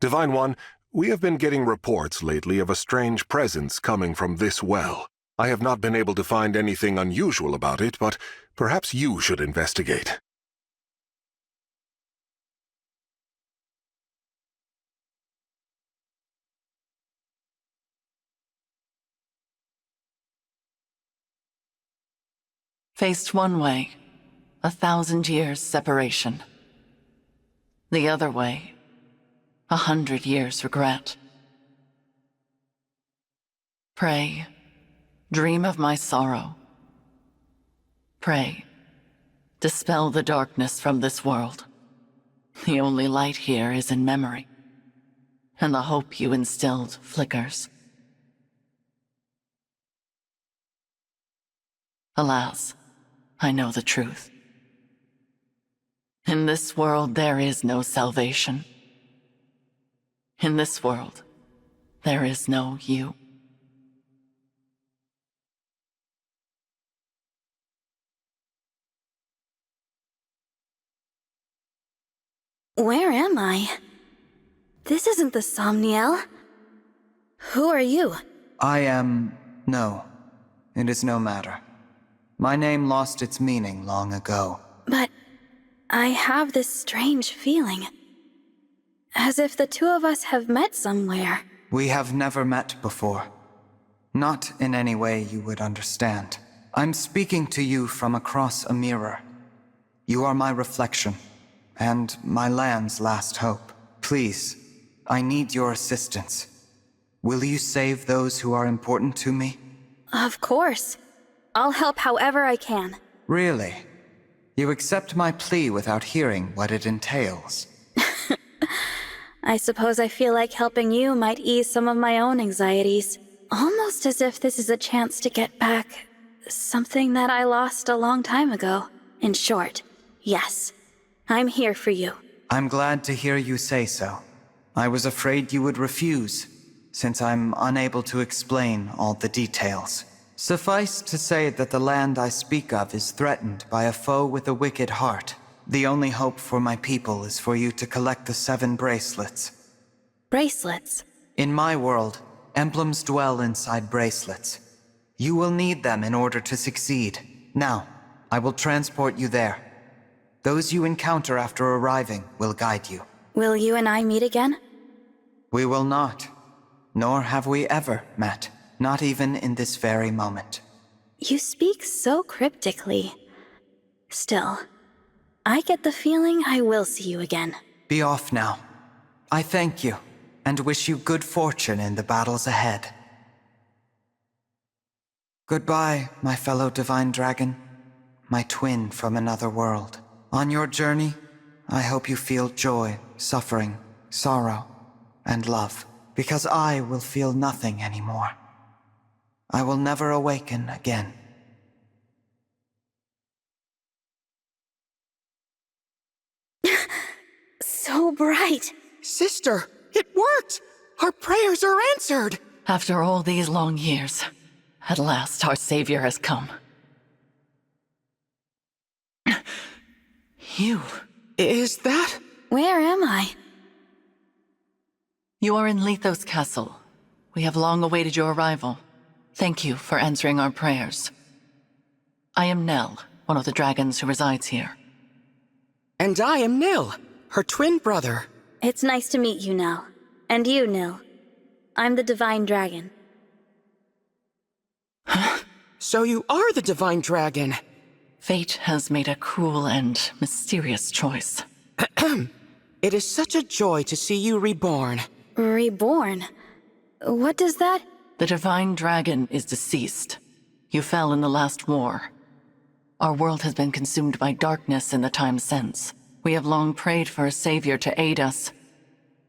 Divine One, we have been getting reports lately of a strange presence coming from this well. I have not been able to find anything unusual about it, but perhaps you should investigate. Faced one way, 1,000 years separation. The other way, 100 years regret. Pray, dream of my sorrow. Pray, dispel the darkness from this world. The only light here is in memory, and the hope you instilled flickers. Alas, I know the truth. In this world, there is no salvation. In this world, there is no you. Where am I? This isn't the Somniel. Who are you? No. It is no matter. My name lost its meaning long ago. But I have this strange feeling. As if the two of us have met somewhere. We have never met before. Not in any way you would understand. I'm speaking to you from across a mirror. You are my reflection, and my land's last hope. Please, I need your assistance. Will you save those who are important to me? Of course. I'll help however I can. Really? You accept my plea without hearing what it entails? I suppose I feel like helping you might ease some of my own anxieties. Almost as if this is a chance to get back something that I lost a long time ago. In short, yes, I'm here for you. I'm glad to hear you say so. I was afraid you would refuse, since I'm unable to explain all the details. Suffice to say that the land I speak of is threatened by a foe with a wicked heart. The only hope for my people is for you to collect the 7 bracelets. Bracelets? In my world, emblems dwell inside bracelets. You will need them in order to succeed. Now, I will transport you there. Those you encounter after arriving will guide you. Will you and I meet again? We will not. Nor have we ever met. Not even in this very moment. You speak so cryptically. Still, I get the feeling I will see you again. Be off now. I thank you, and wish you good fortune in the battles ahead. Goodbye, my fellow divine dragon, my twin from another world. On your journey, I hope you feel joy, suffering, sorrow, and love, because I will feel nothing anymore. I will never awaken again. So bright. Sister, it worked! Our prayers are answered! After all these long years, at last our savior has come. You. Is that? Where am I? You are in Lethos Castle. We have long awaited your arrival. Thank you for answering our prayers. I am Nell, one of the dragons who resides here. And I am Nil, her twin brother. It's nice to meet you, Nell. And you, Nil. I'm the Divine Dragon. So you are the Divine Dragon. Fate has made a cruel and mysterious choice. It is such a joy to see you reborn. Reborn? What does that... The Divine Dragon is deceased. You fell in the last war. Our world has been consumed by darkness in the time since. We have long prayed for a savior to aid us,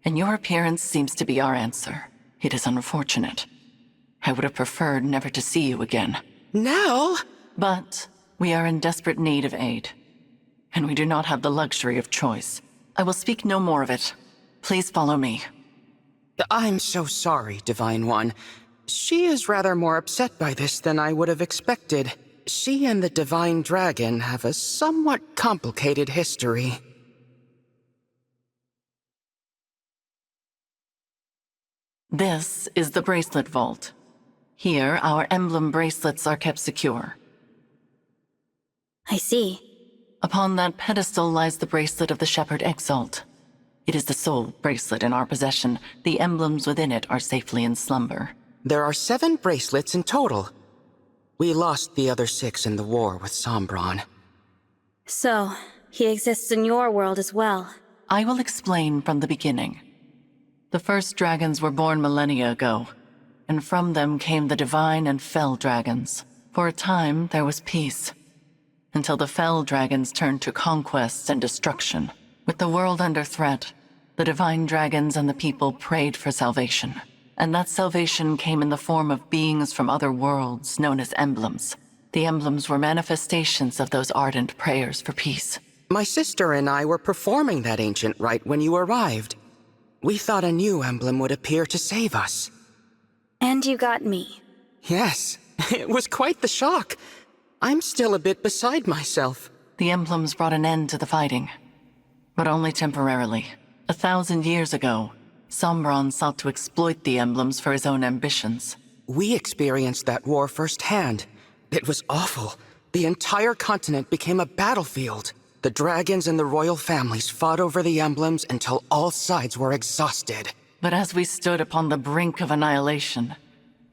and your appearance seems to be our answer. It is unfortunate. I would have preferred never to see you again. Nell? But we are in desperate need of aid, and we do not have the luxury of choice. I will speak no more of it. Please follow me. I'm so sorry, Divine One. She is rather more upset by this than I would have expected. She and the Divine Dragon have a somewhat complicated history. This is the bracelet vault. Here, our emblem bracelets are kept secure. I see. Upon that pedestal lies the bracelet of the Shepherd Exalt. It is the sole bracelet in our possession. The emblems within it are safely in slumber. There are 7 bracelets in total. We lost the other 6 in the war with Sombron. So, he exists in your world as well. I will explain from the beginning. The first dragons were born millennia ago, and from them came the divine and fell dragons. For a time, there was peace, until the fell dragons turned to conquest and destruction. With the world under threat, the divine dragons and the people prayed for salvation. And that salvation came in the form of beings from other worlds known as emblems. The emblems were manifestations of those ardent prayers for peace. My sister and I were performing that ancient rite when you arrived. We thought a new emblem would appear to save us. And you got me. Yes, it was quite the shock. I'm still a bit beside myself. The emblems brought an end to the fighting, but only temporarily. 1,000 years ago, Sombron sought to exploit the emblems for his own ambitions. We experienced that war firsthand. It was awful. The entire continent became a battlefield. The dragons and the royal families fought over the emblems until all sides were exhausted. But as we stood upon the brink of annihilation,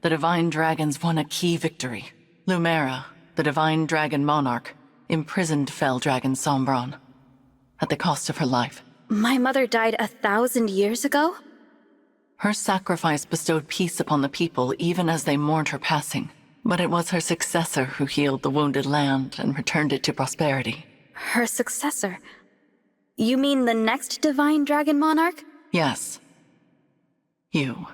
the divine dragons won a key victory. Lumera, the divine dragon monarch, imprisoned fell dragon Sombron, at the cost of her life. My mother died 1,000 years ago? Her sacrifice bestowed peace upon the people even as they mourned her passing. But it was her successor who healed the wounded land and returned it to prosperity. Her successor? You mean the next divine dragon monarch? Yes. You.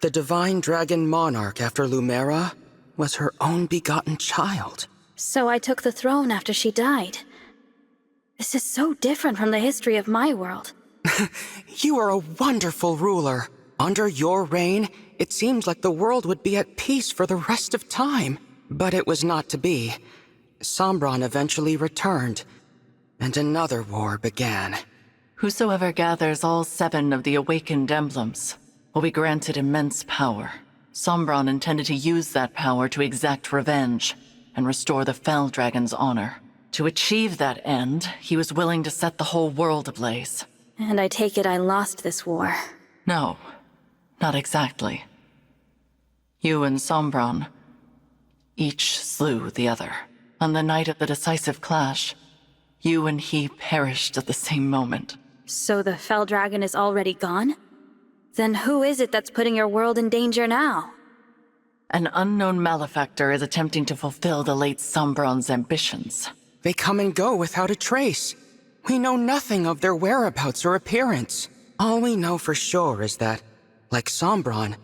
The divine dragon monarch after Lumera was her own begotten child. So I took the throne after she died. This is so different from the history of my world. You are a wonderful ruler. Under your reign, it seemed like the world would be at peace for the rest of time. But it was not to be. Sombron eventually returned, and another war began. Whosoever gathers all 7 of the awakened emblems will be granted immense power. Sombron intended to use that power to exact revenge and restore the Fell Dragon's honor. To achieve that end, he was willing to set the whole world ablaze. And I take it I lost this war. No, not exactly. You and Sombron each slew the other. On the night of the decisive clash, you and he perished at the same moment. So the Fell Dragon is already gone? Then who is it that's putting your world in danger now? An unknown malefactor is attempting to fulfill the late Sombron's ambitions. They come and go without a trace. We know nothing of their whereabouts or appearance. All we know for sure is that, like Sombron,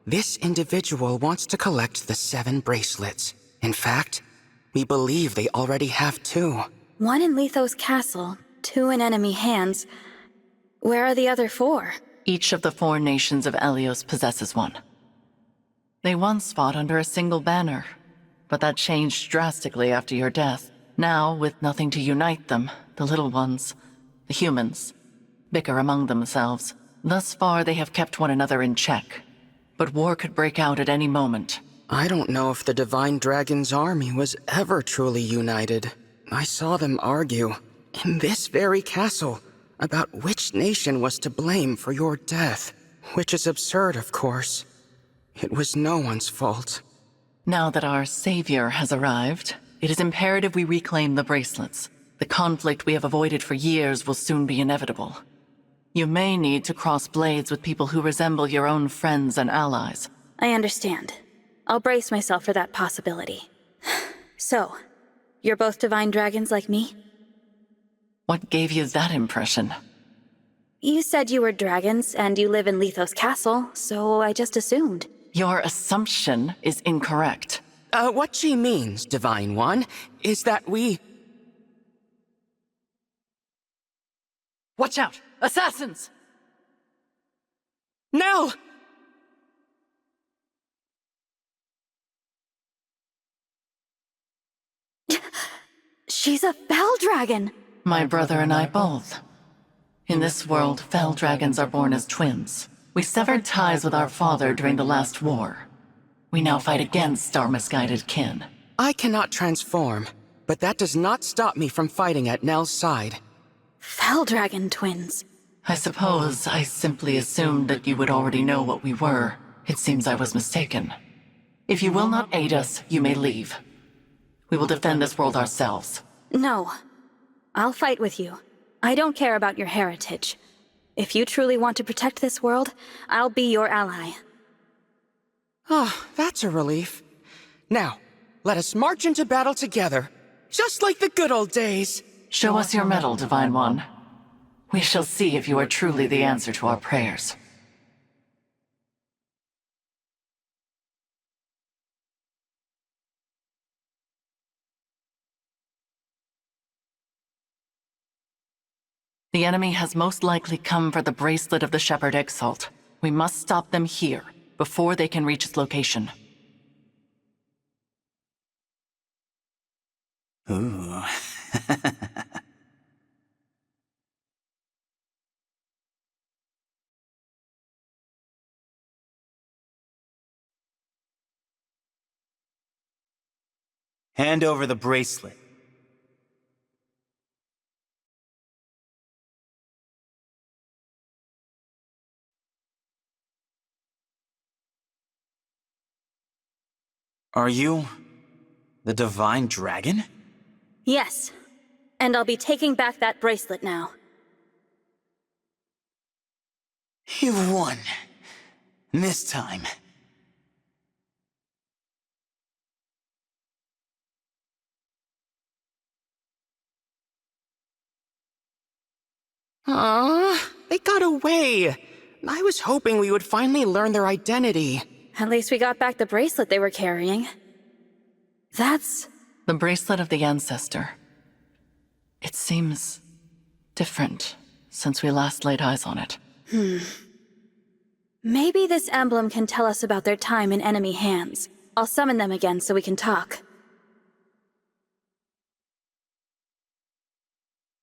this individual wants to collect the 7 bracelets. In fact, we believe they already have 2. 1 in Lethos Castle, 2 in enemy hands. Where are the other 4? Each of the 4 nations of Elios possesses one. They once fought under a single banner, but that changed drastically after your death. Now, with nothing to unite them, the little ones, the humans, bicker among themselves. Thus far, they have kept one another in check. But war could break out at any moment. I don't know if the Divine Dragon's army was ever truly united. I saw them argue, in this very castle, about which nation was to blame for your death. Which is absurd, of course. It was no one's fault. Now that our savior has arrived, it is imperative we reclaim the bracelets. The conflict we have avoided for years will soon be inevitable. You may need to cross blades with people who resemble your own friends and allies. I understand. I'll brace myself for that possibility. So, you're both divine dragons like me? What gave you that impression? You said you were dragons, and you live in Lethos Castle, so I just assumed. Your assumption is incorrect. What she means, Divine One, is that we... Watch out! Assassins! No! She's a Fell Dragon! My brother and I both. In this world, Fell Dragons are born as twins. We severed ties with our father during the last war. We now fight against our misguided kin. I cannot transform, but that does not stop me from fighting at Nell's side. Fell Dragon twins. I suppose I simply assumed that you would already know what we were. It seems I was mistaken. If you will not aid us, you may leave. We will defend this world ourselves. No. I'll fight with you. I don't care about your heritage. If you truly want to protect this world, I'll be your ally. Oh, that's a relief. Now, let us march into battle together, just like the good old days. Show us your mettle, Divine One. We shall see if you are truly the answer to our prayers. The enemy has most likely come for the bracelet of the Shepherd Exalt. We must stop them here, before they can reach its location. Ooh. Hand over the bracelet. Are you the Divine Dragon? Yes. And I'll be taking back that bracelet now. You've won. This time. They got away. I was hoping we would finally learn their identity. At least we got back the bracelet they were carrying. That's... The bracelet of the Ancestor. It seems different since we last laid eyes on it. Maybe this emblem can tell us about their time in enemy hands. I'll summon them again so we can talk.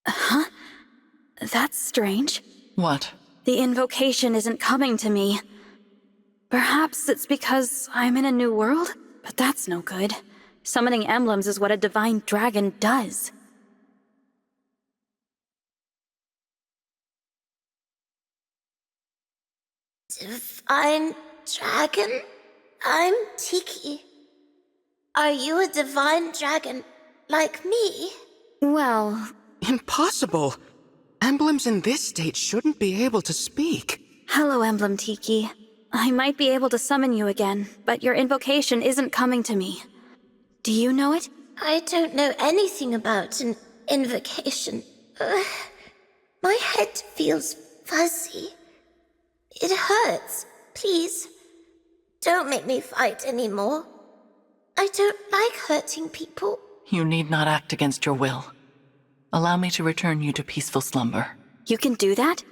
Huh? That's strange. What? The invocation isn't coming to me. Perhaps it's because I'm in a new world? But that's no good. Summoning emblems is what a divine dragon does. Divine dragon? I'm Tiki. Are you a divine dragon like me? Well... Impossible. Emblems in this state shouldn't be able to speak. Hello, Emblem Tiki. I might be able to summon you again, but your invocation isn't coming to me. Do you know it? I don't know anything about an invocation. My head feels fuzzy. It hurts. Please, don't make me fight anymore. I don't like hurting people. You need not act against your will. Allow me to return you to peaceful slumber. You can do that?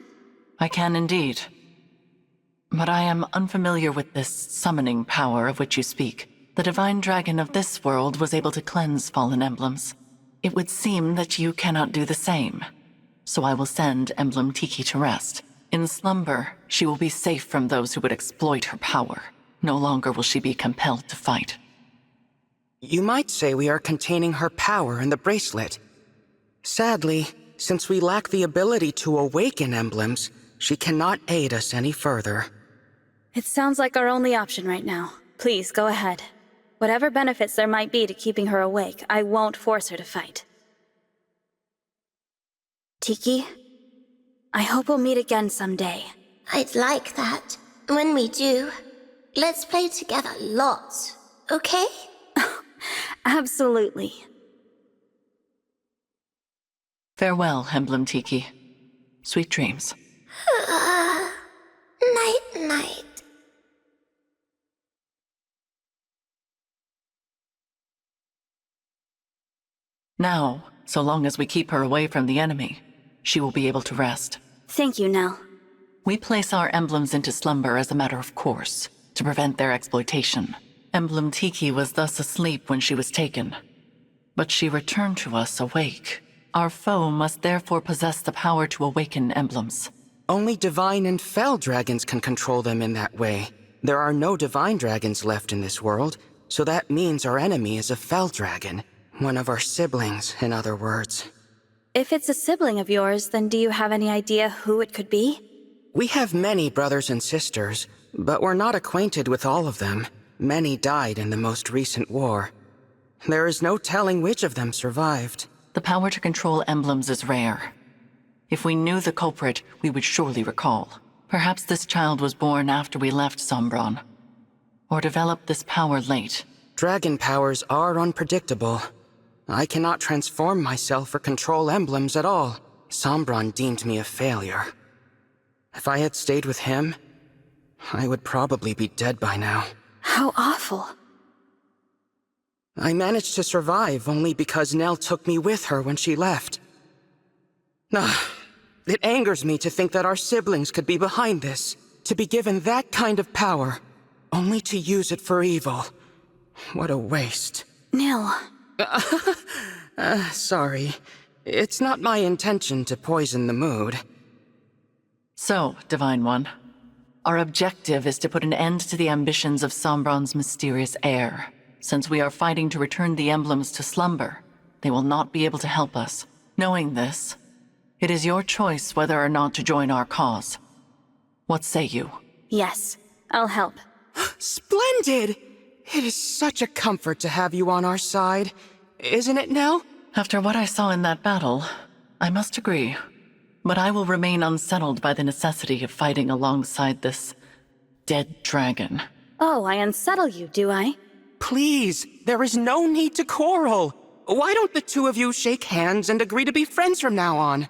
I can indeed. But I am unfamiliar with this summoning power of which you speak. The divine dragon of this world was able to cleanse fallen emblems. It would seem that you cannot do the same. So I will send Emblem Tiki to rest. In slumber, she will be safe from those who would exploit her power. No longer will she be compelled to fight. You might say we are containing her power in the bracelet. Sadly, since we lack the ability to awaken emblems, she cannot aid us any further. It sounds like our only option right now. Please, go ahead. Whatever benefits there might be to keeping her awake, I won't force her to fight. Tiki, I hope we'll meet again someday. I'd like that. When we do, let's play together lots, okay? Absolutely. Farewell, Emblem Tiki. Sweet dreams. Night-night. Now, so long as we keep her away from the enemy, she will be able to rest. Thank you, Nell. We place our emblems into slumber as a matter of course, to prevent their exploitation. Emblem Tiki was thus asleep when she was taken. But she returned to us awake. Our foe must therefore possess the power to awaken emblems. Only divine and fell dragons can control them in that way. There are no divine dragons left in this world, so that means our enemy is a fell dragon. One of our siblings, in other words. If it's a sibling of yours, then do you have any idea who it could be? We have many brothers and sisters, but we're not acquainted with all of them. Many died in the most recent war. There is no telling which of them survived. The power to control emblems is rare. If we knew the culprit, we would surely recall. Perhaps this child was born after we left Sombron, or developed this power late. Dragon powers are unpredictable. I cannot transform myself or control emblems at all. Sombron deemed me a failure. If I had stayed with him, I would probably be dead by now. How awful. I managed to survive only because Nell took me with her when she left. It angers me to think that our siblings could be behind this, to be given that kind of power, only to use it for evil. What a waste. Nil. Sorry. It's not my intention to poison the mood. So, Divine One, our objective is to put an end to the ambitions of Sombron's mysterious heir. Since we are fighting to return the emblems to slumber, they will not be able to help us. Knowing this, it is your choice whether or not to join our cause. What say you? Yes, I'll help. Splendid! It is such a comfort to have you on our side. Isn't it, Nell? After what I saw in that battle, I must agree. But I will remain unsettled by the necessity of fighting alongside this dead dragon. Oh, I unsettle you, do I? Please, there is no need to quarrel. Why don't the two of you shake hands and agree to be friends from now on?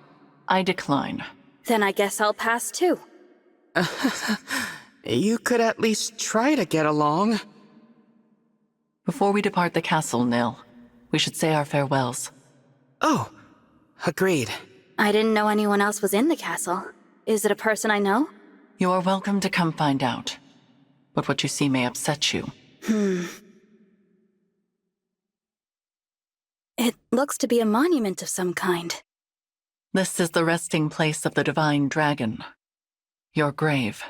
I decline. Then I guess I'll pass too. You could at least try to get along. Before we depart the castle, Nil, we should say our farewells. Oh, agreed. I didn't know anyone else was in the castle. Is it a person I know? You are welcome to come find out. But what you see may upset you. It looks to be a monument of some kind. This is the resting place of the Divine Dragon. Your grave.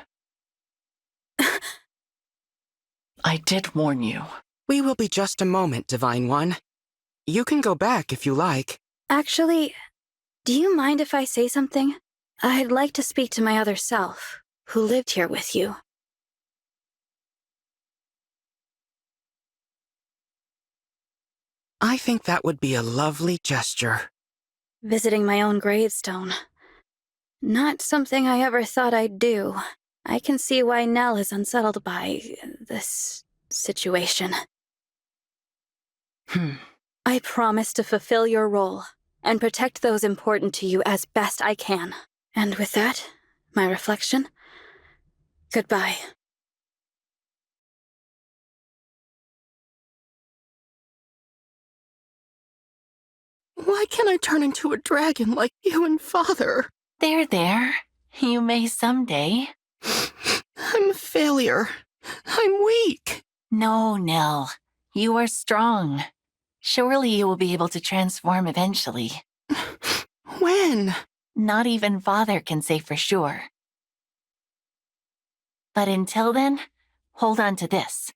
I did warn you. We will be just a moment, Divine One. You can go back if you like. Actually, do you mind if I say something? I'd like to speak to my other self, who lived here with you. I think that would be a lovely gesture. Visiting my own gravestone. Not something I ever thought I'd do. I can see why Nell is unsettled by this situation. I promise to fulfill your role and protect those important to you as best I can. And with that, my reflection, goodbye. Why can't I turn into a dragon like you and Father? There. You may someday. I'm a failure. I'm weak. No, Nell. You are strong. Surely you will be able to transform eventually. When? Not even Father can say for sure. But until then, hold on to this.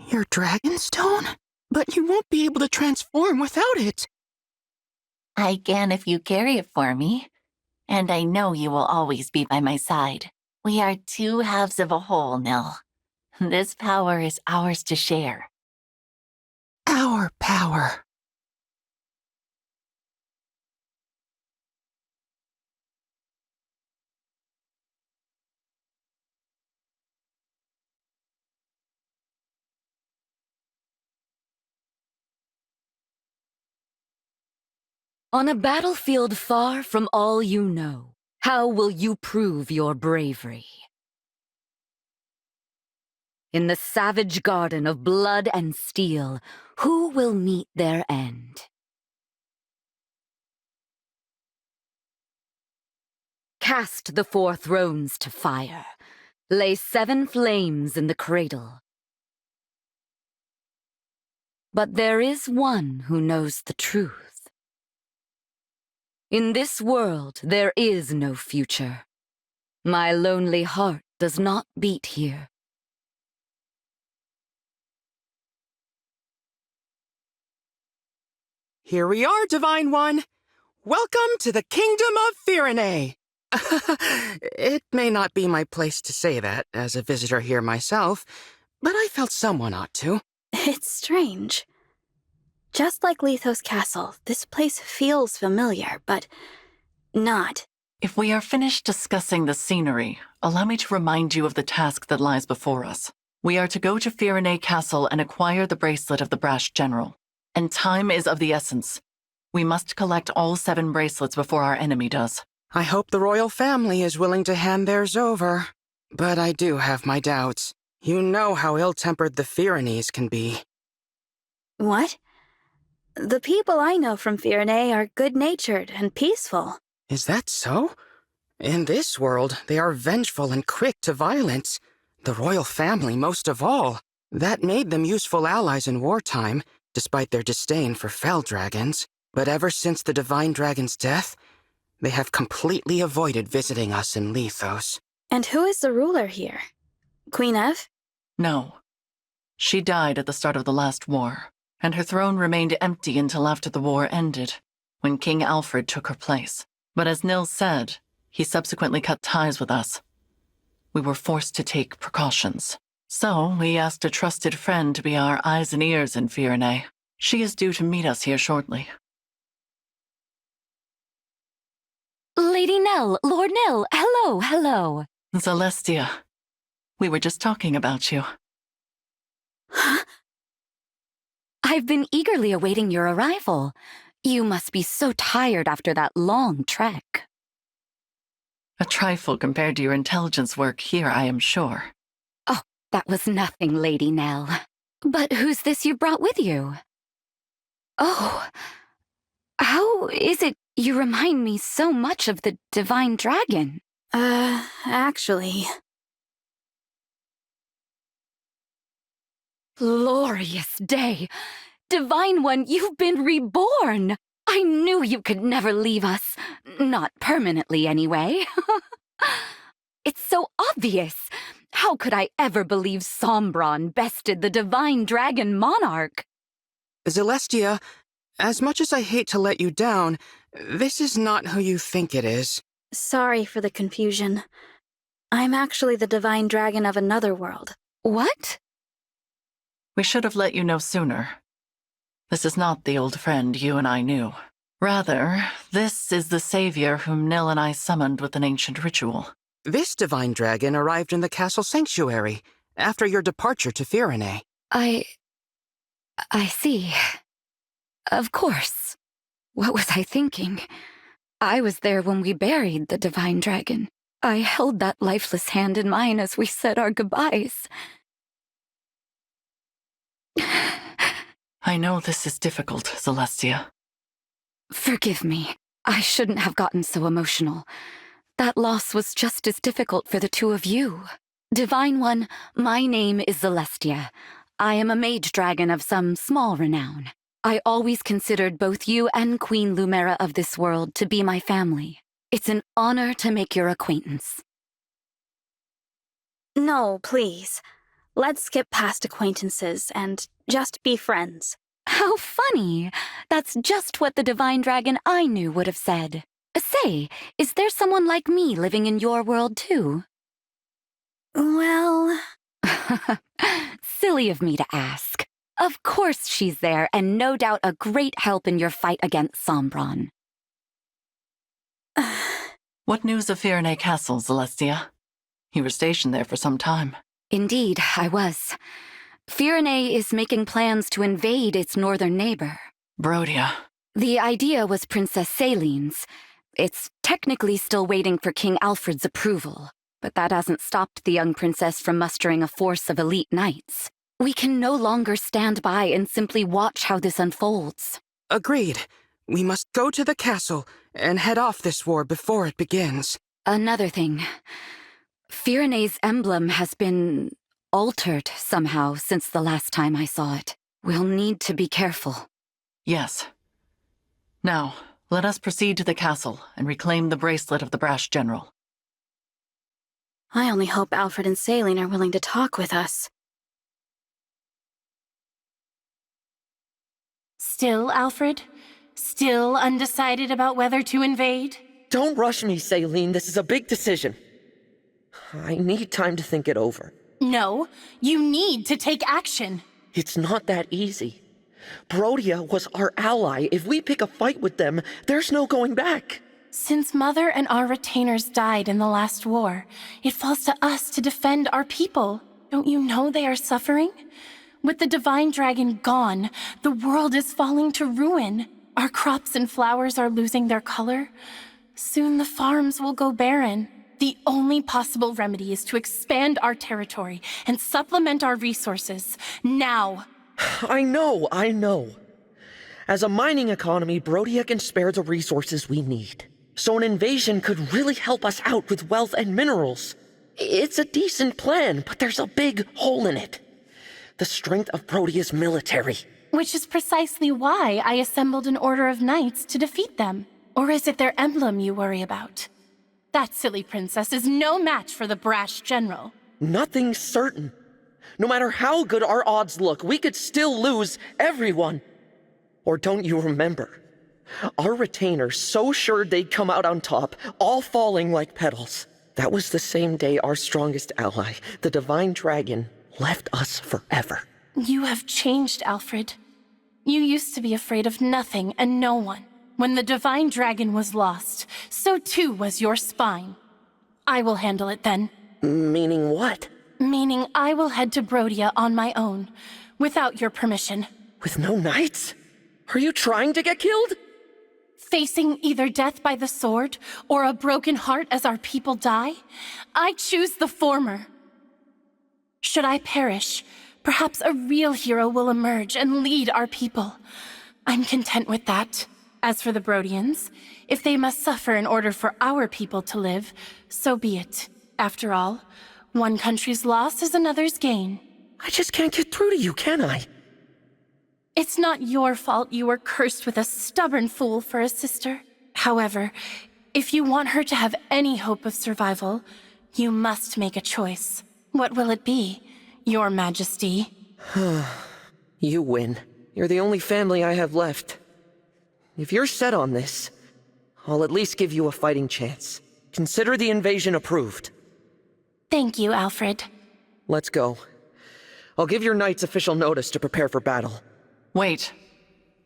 Your Dragonstone? But you won't be able to transform without it. I can if you carry it for me. And I know you will always be by my side. We are two halves of a whole, Nell. This power is ours to share. Our power. On a battlefield far from all you know, how will you prove your bravery? In the savage garden of blood and steel, who will meet their end? Cast the 4 thrones to fire. Lay 7 flames in the cradle. But there is one who knows the truth. In this world, there is no future. My lonely heart does not beat here. Here we are, Divine One. Welcome to the Kingdom of Firene. It may not be my place to say that, as a visitor here myself, but I felt someone ought to. It's strange. Just like Lethos Castle, this place feels familiar, but not. If we are finished discussing the scenery, allow me to remind you of the task that lies before us. We are to go to Firene Castle and acquire the bracelet of the Brash General. And time is of the essence. We must collect all 7 bracelets before our enemy does. I hope the royal family is willing to hand theirs over. But I do have my doubts. You know how ill-tempered the Firenes can be. What? The people I know from Firene are good-natured and peaceful. Is that so? In this world, they are vengeful and quick to violence. The royal family most of all. That made them useful allies in wartime, despite their disdain for fell dragons. But ever since the Divine Dragon's death, they have completely avoided visiting us in Lethos. And who is the ruler here? Queen Ev? No. She died at the start of the last war, and her throne remained empty until after the war ended, when King Alfred took her place. But as Nils said, he subsequently cut ties with us. We were forced to take precautions. So we asked a trusted friend to be our eyes and ears in Firene. She is due to meet us here shortly. Lady Nell, Lord Nell, hello. Celestia, we were just talking about you. I've been eagerly awaiting your arrival. You must be so tired after that long trek. A trifle compared to your intelligence work here, I am sure. Oh, that was nothing, Lady Nell. But who's this you brought with you? Oh, how is it you remind me so much of the Divine Dragon? Actually... Glorious day! Divine One, you've been reborn! I knew you could never leave us. Not permanently, anyway. It's so obvious. How could I ever believe Sombron bested the Divine Dragon Monarch? Celestia, as much as I hate to let you down, this is not who you think it is. Sorry for the confusion. I'm actually the Divine Dragon of another world. What? We should have let you know sooner. This is not the old friend you and I knew. Rather, this is the savior whom Nil and I summoned with an ancient ritual. This Divine Dragon arrived in the castle sanctuary after your departure to Firene. I see. Of course. What was I thinking? I was there when we buried the Divine Dragon. I held that lifeless hand in mine as we said our goodbyes. I know this is difficult, Celestia. Forgive me. I shouldn't have gotten so emotional. That loss was just as difficult for the two of you. Divine One, my name is Celestia. I am a mage dragon of some small renown. I always considered both you and Queen Lumera of this world to be my family. It's an honor to make your acquaintance. No, please. Let's skip past acquaintances and just be friends. How funny. That's just what the Divine Dragon I knew would have said. Say, is there someone like me living in your world too? Well... Silly of me to ask. Of course she's there, and no doubt a great help in your fight against Sombron. What news of Firene Castle, Celestia? You were stationed there for some time. Indeed, I was. Firene is making plans to invade its northern neighbor. Brodia. The idea was Princess Celine's. It's technically still waiting for King Alfred's approval, but that hasn't stopped the young princess from mustering a force of elite knights. We can no longer stand by and simply watch how this unfolds. Agreed. We must go to the castle and head off this war before it begins. Another thing. Firene's emblem has been altered somehow since the last time I saw it. We'll need to be careful. Yes. Now, let us proceed to the castle and reclaim the bracelet of the Brash General. I only hope Alfred and Saline are willing to talk with us. Still, Alfred? Still undecided about whether to invade? Don't rush me, Saline. This is a big decision. I need time to think it over. No, you need to take action. It's not that easy. Brodia was our ally. If we pick a fight with them, there's no going back. Since Mother and our retainers died in the last war, it falls to us to defend our people. Don't you know they are suffering? With the Divine Dragon gone, the world is falling to ruin. Our crops and flowers are losing their color. Soon the farms will go barren. The only possible remedy is to expand our territory and supplement our resources, now. I know. As a mining economy, Brodia can spare the resources we need. So an invasion could really help us out with wealth and minerals. It's a decent plan, but there's a big hole in it. The strength of Brodia's military. Which is precisely why I assembled an order of knights to defeat them. Or is it their emblem you worry about? That silly princess is no match for the brash general. Nothing's certain. No matter how good our odds look, we could still lose everyone. Or don't you remember? Our retainers so sure they'd come out on top, all falling like petals. That was the same day our strongest ally, the Divine Dragon, left us forever. You have changed, Alfred. You used to be afraid of nothing and no one. When the Divine Dragon was lost, so too was your spine. I will handle it then. Meaning what? Meaning I will head to Brodia on my own, without your permission. With no knights? Are you trying to get killed? Facing either death by the sword, or a broken heart as our people die, I choose the former. Should I perish, perhaps a real hero will emerge and lead our people. I'm content with that. As for the Brodians, if they must suffer in order for our people to live, so be it. After all, one country's loss is another's gain. I just can't get through to you, can I? It's not your fault you were cursed with a stubborn fool for a sister. However, if you want her to have any hope of survival, you must make a choice. What will it be, Your Majesty? You win. You're the only family I have left. If you're set on this, I'll at least give you a fighting chance. Consider the invasion approved. Thank you, Alfred. Let's go. I'll give your knights official notice to prepare for battle. Wait.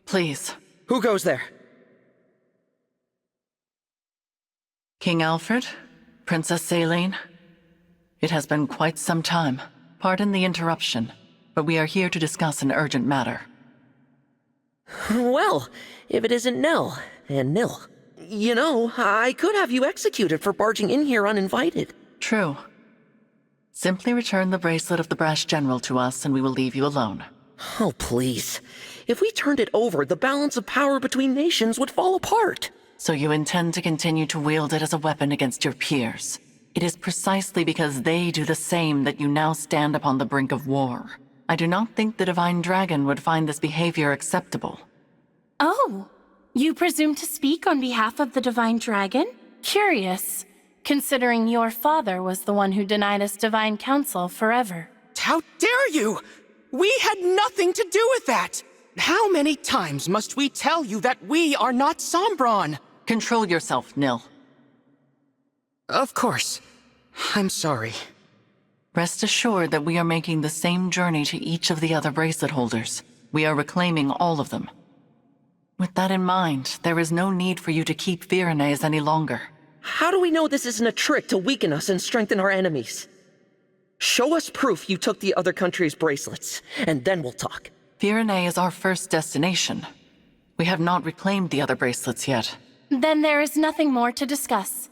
Please. Who goes there? King Alfred? Princess Saline? It has been quite some time. Pardon the interruption, but we are here to discuss an urgent matter. Well, if it isn't Nell, and Nil. You know, I could have you executed for barging in here uninvited. True. Simply return the bracelet of the Brash General to us and we will leave you alone. Oh, please. If we turned it over, the balance of power between nations would fall apart. So you intend to continue to wield it as a weapon against your peers. It is precisely because they do the same that you now stand upon the brink of war. I do not think the Divine Dragon would find this behavior acceptable. Oh, you presume to speak on behalf of the Divine Dragon? Curious, considering your father was the one who denied us divine counsel forever. How dare you! We had nothing to do with that! How many times must we tell you that we are not Sombron? Control yourself, Nil. Of course. I'm sorry. Rest assured that we are making the same journey to each of the other bracelet holders. We are reclaiming all of them. With that in mind, there is no need for you to keep Virenes any longer. How do we know this isn't a trick to weaken us and strengthen our enemies? Show us proof you took the other country's bracelets, and then we'll talk. Virenez is our first destination. We have not reclaimed the other bracelets yet. Then there is nothing more to discuss.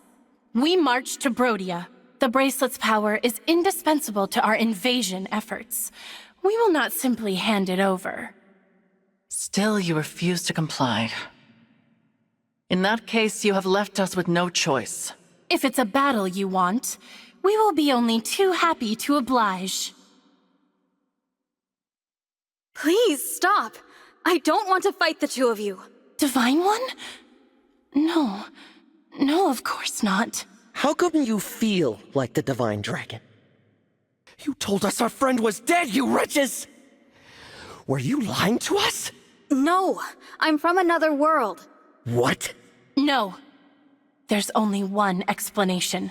We march to Brodia. The bracelet's power is indispensable to our invasion efforts. We will not simply hand it over. Still, you refuse to comply. In that case, you have left us with no choice. If it's a battle you want, we will be only too happy to oblige. Please stop! I don't want to fight the two of you. Divine One? No. No, of course not. How come you feel like the Divine Dragon? You told us our friend was dead, you wretches! Were you lying to us? No, I'm from another world. What? No. There's only one explanation.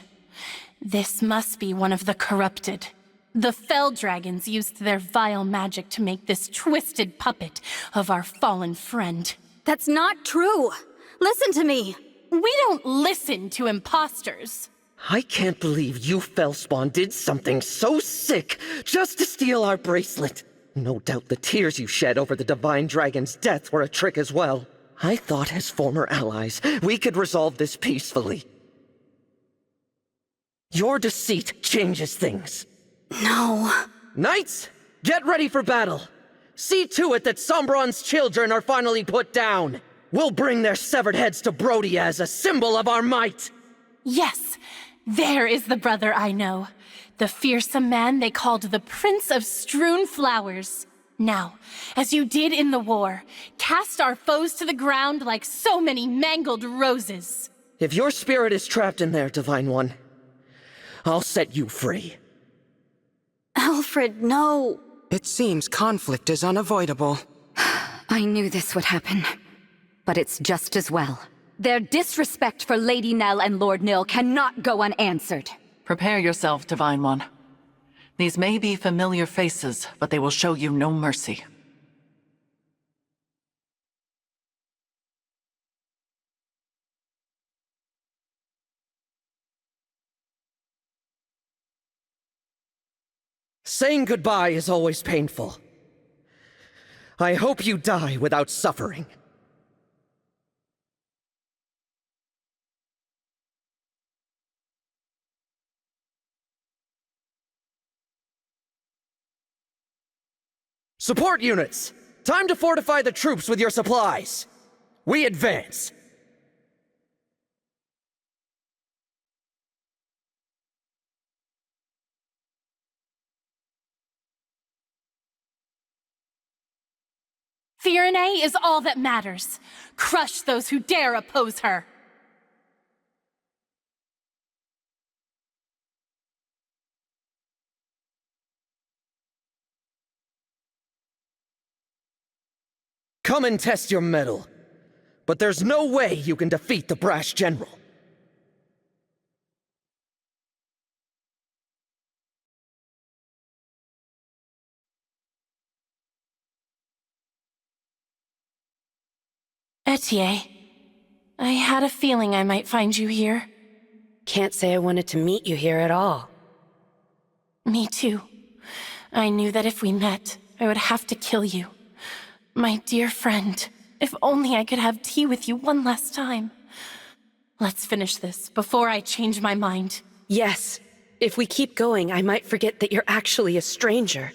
This must be one of the corrupted. The Fell Dragons used their vile magic to make this twisted puppet of our fallen friend. That's not true. Listen to me. We don't listen to imposters. I can't believe you Fellspawn did something so sick just to steal our bracelet. No doubt the tears you shed over the Divine Dragon's death were a trick as well. I thought as former allies, we could resolve this peacefully. Your deceit changes things. No. Knights, get ready for battle. See to it that Sombron's children are finally put down. We'll bring their severed heads to Brodia as a symbol of our might. Yes, there is the brother I know. The fearsome man they called the Prince of Strewn Flowers. Now, as you did in the war, cast our foes to the ground like so many mangled roses. If your spirit is trapped in there, Divine One, I'll set you free. Alfred, no. It seems conflict is unavoidable. I knew this would happen. But it's just as well. Their disrespect for Lady Nell and Lord Nil cannot go unanswered. Prepare yourself, Divine One. These may be familiar faces, but they will show you no mercy. Saying goodbye is always painful. I hope you die without suffering. Support units! Time to fortify the troops with your supplies. We advance. Firenze is all that matters. Crush those who dare oppose her. Come and test your mettle. But there's no way you can defeat the brash general. Etienne, I had a feeling I might find you here. Can't say I wanted to meet you here at all. Me too. I knew that if we met, I would have to kill you. My dear friend, if only I could have tea with you one last time. Let's finish this before I change my mind. Yes. If we keep going, I might forget that you're actually a stranger.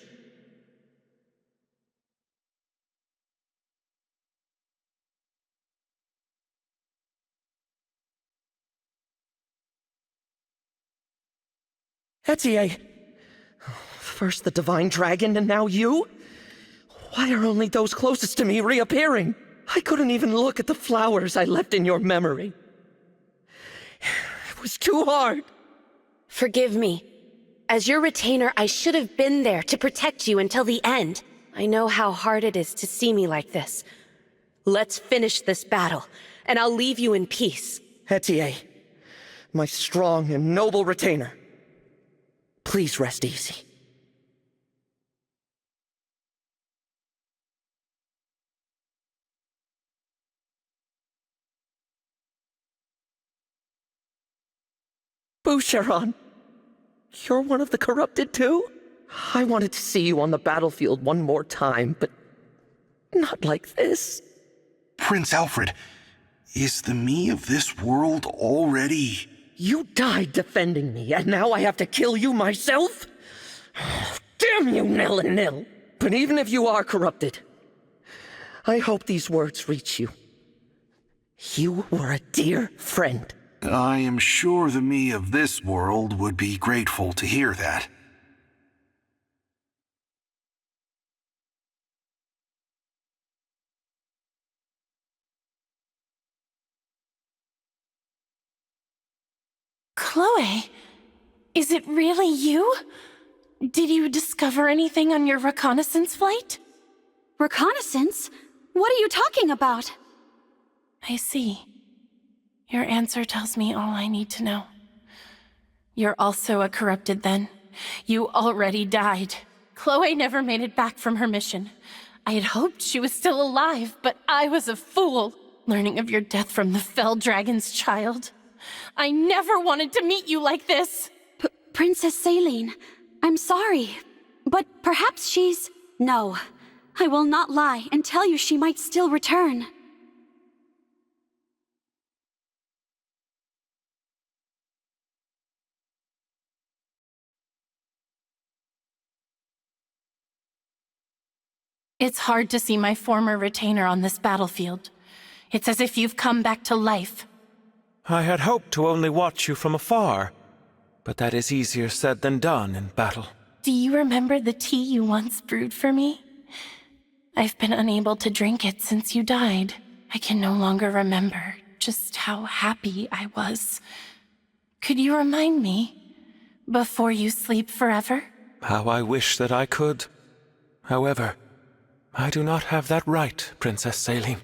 Etienne! First the Divine Dragon, and now you? Why are only those closest to me reappearing? I couldn't even look at the flowers I left in your memory. It was too hard. Forgive me. As your retainer, I should have been there to protect you until the end. I know how hard it is to see me like this. Let's finish this battle, and I'll leave you in peace. Etienne, my strong and noble retainer. Please rest easy. Boucheron, you're one of the corrupted too? I wanted to see you on the battlefield one more time, but not like this. Prince Alfred, is the me of this world already... You died defending me, and now I have to kill you myself? Damn you, Nell and Nil! But even if you are corrupted, I hope these words reach you. You were a dear friend. I am sure the me of this world would be grateful to hear that. Chloe, is it really you? Did you discover anything on your reconnaissance flight? Reconnaissance? What are you talking about? I see. Your answer tells me all I need to know. You're also a corrupted then. You already died. Chloe never made it back from her mission. I had hoped she was still alive, but I was a fool, learning of your death from the Fell Dragon's child. I never wanted to meet you like this! Princess Saline, I'm sorry, but perhaps she's... No, I will not lie and tell you she might still return. It's hard to see my former retainer on this battlefield. It's as if you've come back to life. I had hoped to only watch you from afar, but that is easier said than done in battle. Do you remember the tea you once brewed for me? I've been unable to drink it since you died. I can no longer remember just how happy I was. Could you remind me before you sleep forever? How I wish that I could. However, I do not have that right, Princess Saline.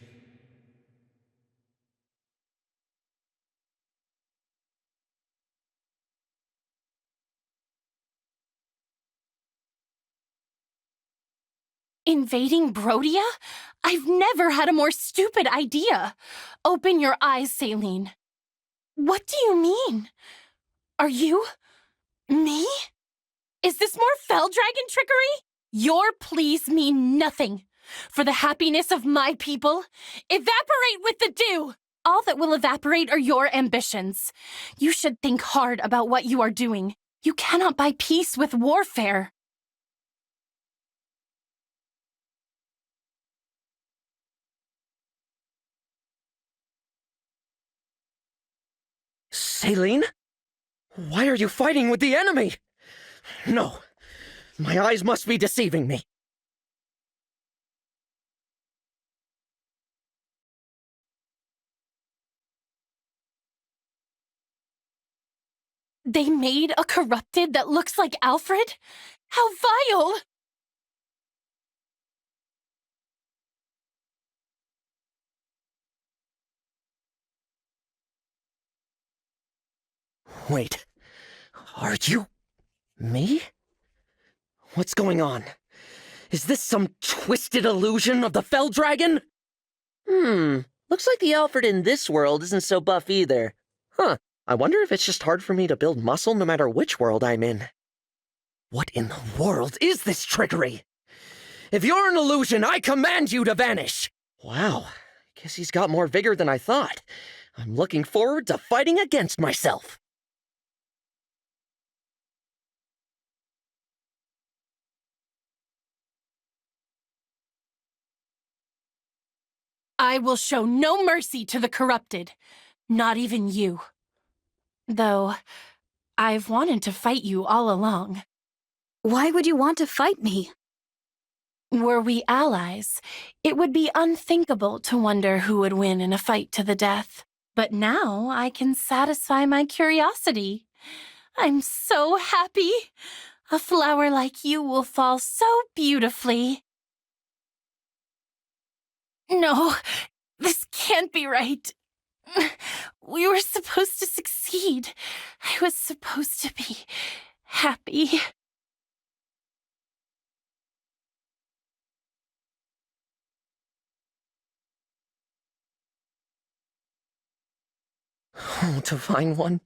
Invading Brodia? I've never had a more stupid idea. Open your eyes, Saline. What do you mean? Are you... me? Is this more Fell Dragon trickery? Your pleas mean nothing. For the happiness of my people, evaporate with the dew! All that will evaporate are your ambitions. You should think hard about what you are doing. You cannot buy peace with warfare. Saline? Why are you fighting with the enemy? No, my eyes must be deceiving me. They made a corrupted that looks like Alfred? How vile! Wait, are you... me? What's going on? Is this some twisted illusion of the Fell Dragon? Looks like the Alfred in this world isn't so buff either. Huh, I wonder if it's just hard for me to build muscle no matter which world I'm in. What in the world is this trickery? If you're an illusion, I command you to vanish! Wow, guess he's got more vigor than I thought. I'm looking forward to fighting against myself. I will show no mercy to the corrupted. Not even you. Though, I've wanted to fight you all along. Why would you want to fight me? Were we allies, it would be unthinkable to wonder who would win in a fight to the death. But now I can satisfy my curiosity. I'm so happy. A flower like you will fall so beautifully. No, this can't be right. We were supposed to succeed. I was supposed to be happy. Oh, Divine One.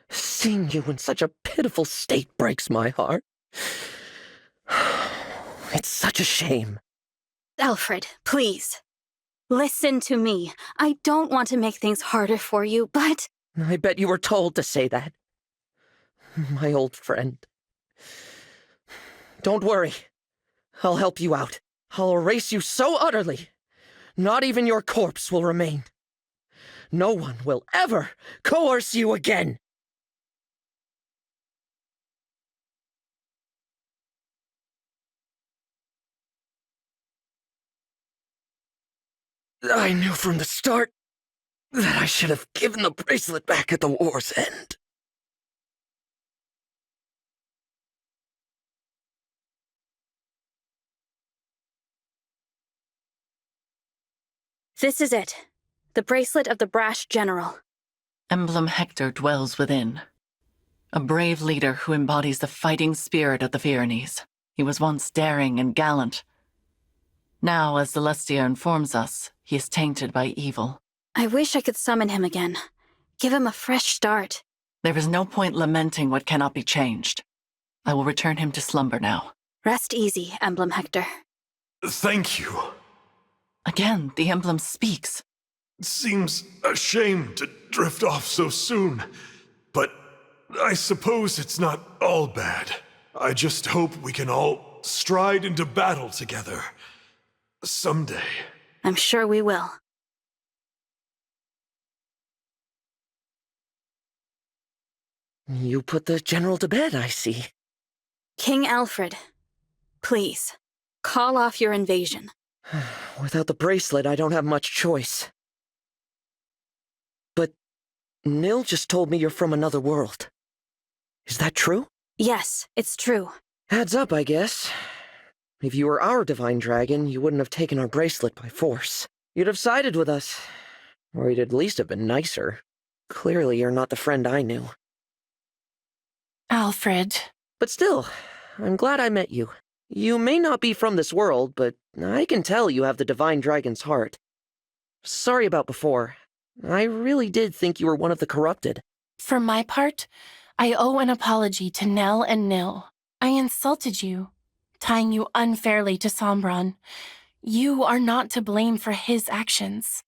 Seeing you in such a pitiful state breaks my heart. It's such a shame. Alfred, please. Listen to me. I don't want to make things harder for you, but... I bet you were told to say that. My old friend. Don't worry. I'll help you out. I'll erase you so utterly. Not even your corpse will remain. No one will ever coerce you again. I knew from the start that I should have given the bracelet back at the war's end. This is it. The bracelet of the brash general. Emblem Hector dwells within. A brave leader who embodies the fighting spirit of the Pyrenees. He was once daring and gallant. Now, as Celestia informs us, he is tainted by evil. I wish I could summon him again. Give him a fresh start. There is no point lamenting what cannot be changed. I will return him to slumber now. Rest easy, Emblem Hector. Thank you. Again, the emblem speaks. It seems a shame to drift off so soon, but I suppose it's not all bad. I just hope we can all stride into battle together. Someday. I'm sure we will. You put the general to bed, I see. King Alfred, please, call off your invasion. Without the bracelet, I don't have much choice. But Nil just told me you're from another world. Is that true? Yes, it's true. Adds up, I guess. If you were our divine dragon, you wouldn't have taken our bracelet by force. You'd have sided with us. Or you'd at least have been nicer. Clearly, you're not the friend I knew. Alfred. But still, I'm glad I met you. You may not be from this world, but I can tell you have the divine dragon's heart. Sorry about before. I really did think you were one of the corrupted. For my part, I owe an apology to Nell and Nil. I insulted you, tying you unfairly to Sombron. You are not to blame for his actions.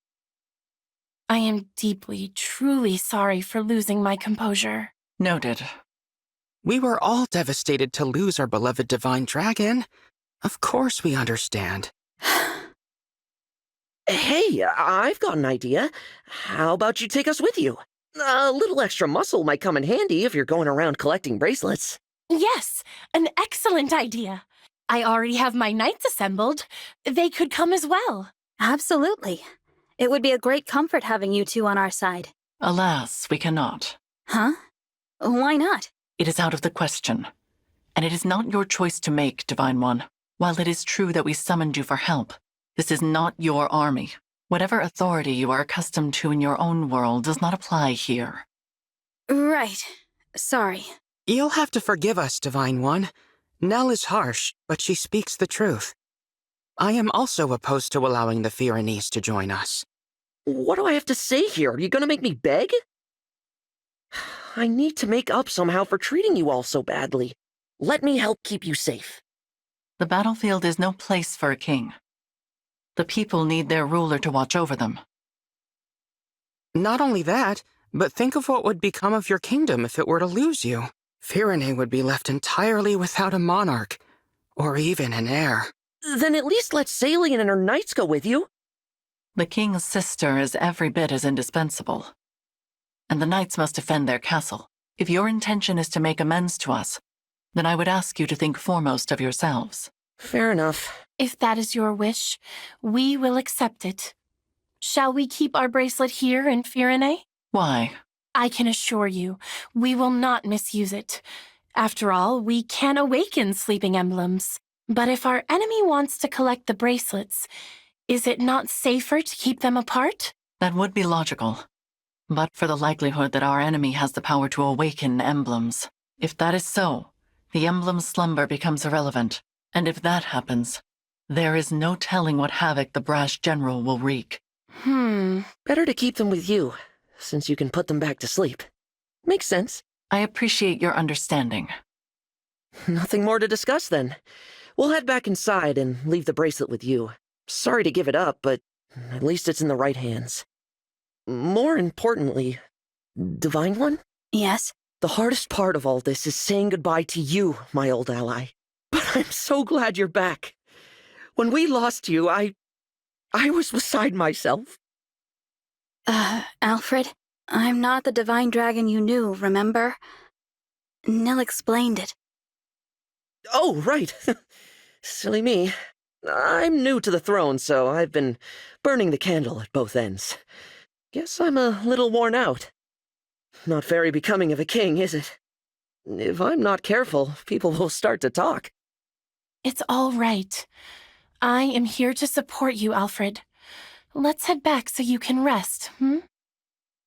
I am deeply, truly sorry for losing my composure. Noted. We were all devastated to lose our beloved divine dragon. Of course we understand. Hey, I've got an idea. How about you take us with you? A little extra muscle might come in handy if you're going around collecting bracelets. Yes, an excellent idea. I already have my knights assembled. They could come as well. Absolutely. It would be a great comfort having you two on our side. Alas, we cannot. Huh? Why not? It is out of the question. And it is not your choice to make, Divine One. While it is true that we summoned you for help, this is not your army. Whatever authority you are accustomed to in your own world does not apply here. Right. Sorry. You'll have to forgive us, Divine One. Nell is harsh, but she speaks the truth. I am also opposed to allowing the Pyrenees to join us. What do I have to say here? Are you gonna make me beg? I need to make up somehow for treating you all so badly. Let me help keep you safe. The battlefield is no place for a king. The people need their ruler to watch over them. Not only that, but think of what would become of your kingdom if it were to lose you. Pyrenee would be left entirely without a monarch, or even an heir. Then at least let Salian and her knights go with you. The king's sister is every bit as indispensable. And the knights must defend their castle. If your intention is to make amends to us, then I would ask you to think foremost of yourselves. Fair enough. If that is your wish, we will accept it. Shall we keep our bracelet here in Pyrenee? Why? I can assure you, we will not misuse it. After all, we can awaken sleeping emblems. But if our enemy wants to collect the bracelets, is it not safer to keep them apart? That would be logical. But for the likelihood that our enemy has the power to awaken emblems. If that is so, the emblem's slumber becomes irrelevant. And if that happens, there is no telling what havoc the brash general will wreak. Better to keep them with you, since you can put them back to sleep. Makes sense. I appreciate your understanding. Nothing more to discuss then. We'll head back inside and leave the bracelet with you. Sorry to give it up, but at least it's in the right hands. More importantly, Divine One? Yes? The hardest part of all this is saying goodbye to you, my old ally. But I'm so glad you're back. When we lost you, I was beside myself. Alfred, I'm not the divine dragon you knew, remember? Nell explained it. Oh, right. Silly me. I'm new to the throne, so I've been burning the candle at both ends. Guess I'm a little worn out. Not very becoming of a king, is it? If I'm not careful, people will start to talk. It's all right. I am here to support you, Alfred. let's head back so you can rest,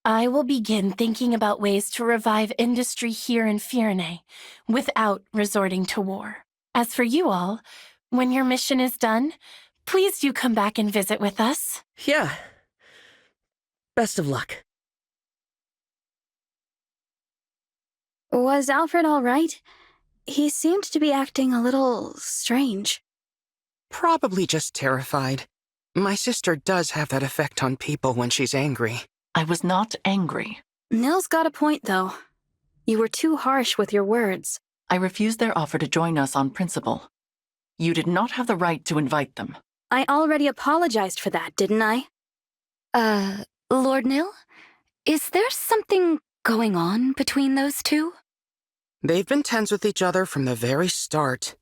I will begin thinking about ways to revive industry here in Firene without resorting to war. As for you all, when your mission is done, please do come back and visit with us. Yeah. Best of luck. Was Alfred all right? He seemed to be acting a little strange. Probably just terrified. My sister does have that effect on people when she's angry. I was not angry. Nil's got a point, though. You were too harsh with your words. I refused their offer to join us on principle. You did not have the right to invite them. I already apologized for that, didn't I? Lord Nil? Is there something going on between those two? They've been tense with each other from the very start.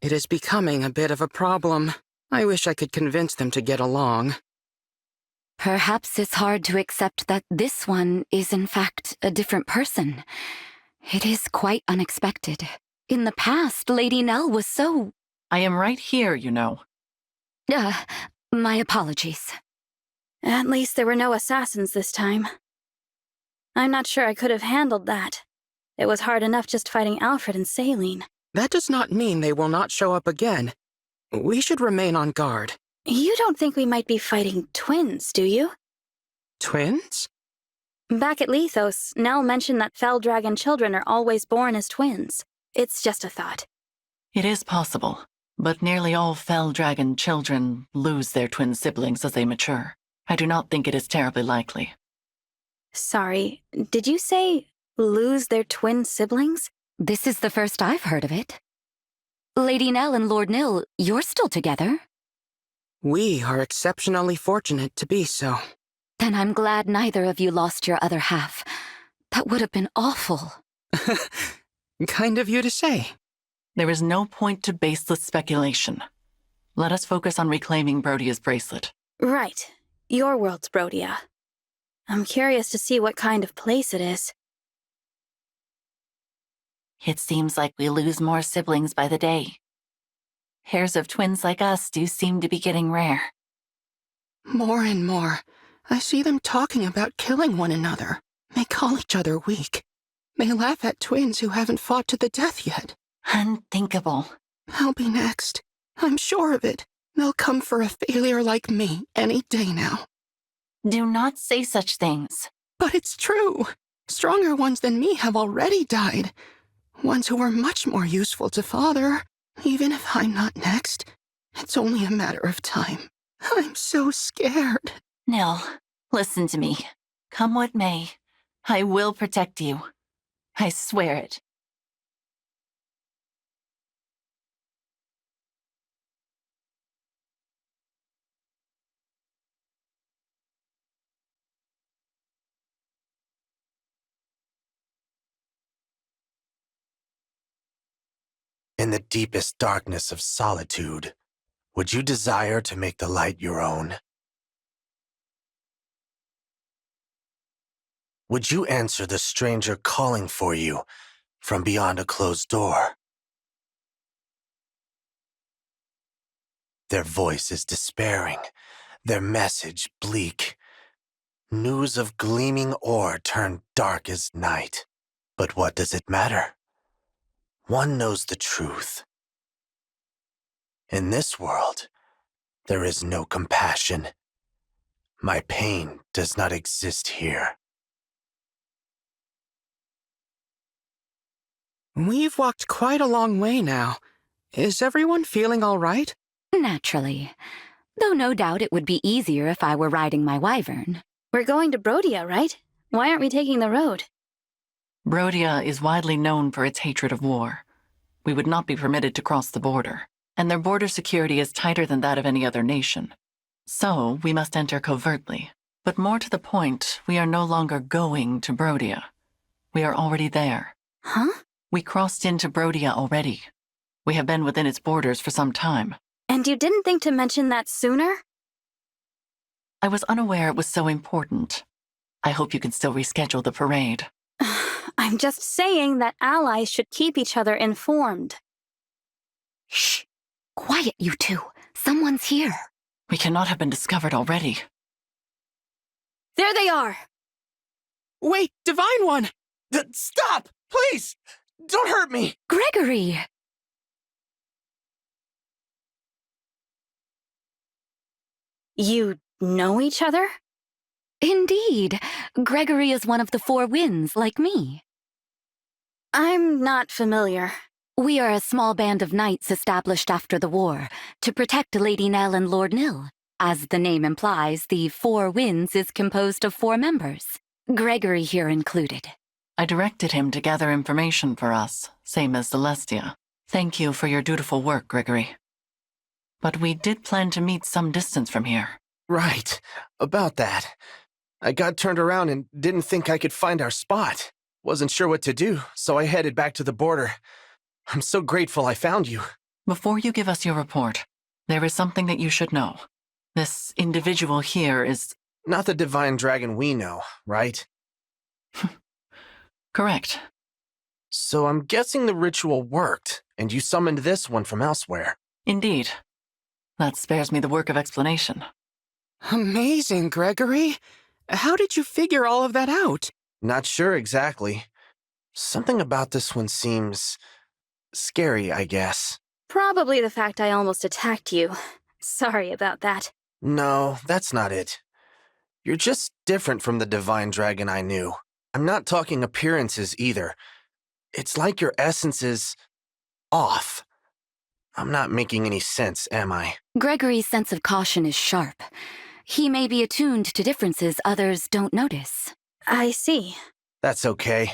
It is becoming a bit of a problem. I wish I could convince them to get along. Perhaps it's hard to accept that this one is in fact a different person. It is quite unexpected. In the past, Lady Nell was so... I am right here, you know. My apologies. At least there were no assassins this time. I'm not sure I could have handled that. It was hard enough just fighting Alfred and Saline. That does not mean they will not show up again. We should remain on guard. You don't think we might be fighting twins, do you? Twins? Back at Lethos, Nell mentioned that fell dragon children are always born as twins. It's just a thought. It is possible, but nearly all fell dragon children lose their twin siblings as they mature. I do not think it is terribly likely. Sorry, did you say lose their twin siblings? This is the first I've heard of it. Lady Nell and Lord Nil, you're still together? We are exceptionally fortunate to be so. Then I'm glad neither of you lost your other half. That would have been awful. Kind of you to say. There is no point to baseless speculation. Let us focus on reclaiming Brodia's bracelet. Right. Your world's Brodia. I'm curious to see what kind of place it is. It seems like we lose more siblings by the day. Pairs of twins like us do seem to be getting rare. More and more, I see them talking about killing one another. They call each other weak. They laugh at twins who haven't fought to the death yet. Unthinkable. I'll be next. I'm sure of it. They'll come for a failure like me any day now. Do not say such things. But it's true. Stronger ones than me have already died. Ones who were much more useful to Father. Even if I'm not next, it's only a matter of time. I'm so scared. Nil, listen to me. Come what may, I will protect you. I swear it. In the deepest darkness of solitude, would you desire to make the light your own? Would you answer the stranger calling for you from beyond a closed door? Their voice is despairing, their message bleak. News of gleaming ore turned dark as night. But what does it matter? One knows the truth. In this world, there is no compassion. My pain does not exist here. We've walked quite a long way now. Is everyone feeling all right? Naturally. Though no doubt it would be easier if I were riding my wyvern. We're going to Brodia, right? Why aren't we taking the road? Brodia is widely known for its hatred of war. We would not be permitted to cross the border, and their border security is tighter than that of any other nation. So, we must enter covertly. But more to the point, we are no longer going to Brodia. We are already there. Huh? We crossed into Brodia already. We have been within its borders for some time. And you didn't think to mention that sooner? I was unaware it was so important. I hope you can still reschedule the parade. I'm just saying that allies should keep each other informed. Shh! Quiet, you two. Someone's here. We cannot have been discovered already. There they are! Wait, Divine One! Stop! Please! Don't hurt me! Gregory! You know each other? Indeed. Gregory is one of the Four Winds, like me. I'm not familiar. We are a small band of knights established after the war to protect Lady Nell and Lord Nil. As the name implies, the Four Winds is composed of 4 members, Gregory here included. I directed him to gather information for us, same as Celestia. Thank you for your dutiful work, Gregory. But we did plan to meet some distance from here. Right. About that. I got turned around and didn't think I could find our spot. Wasn't sure what to do, so I headed back to the border. I'm so grateful I found you. Before you give us your report, there is something that you should know. This individual here is... Not the divine dragon we know, right? Correct. So I'm guessing the ritual worked, and you summoned this one from elsewhere. Indeed. That spares me the work of explanation. Amazing, Gregory. How did you figure all of that out? Not sure exactly. Something about this one seems... scary, I guess. Probably the fact I almost attacked you. Sorry about that. No, that's not it. You're just different from the divine dragon I knew. I'm not talking appearances either. It's like your essence is... off. I'm not making any sense, am I? Gregory's sense of caution is sharp. He may be attuned to differences others don't notice. I see. That's okay.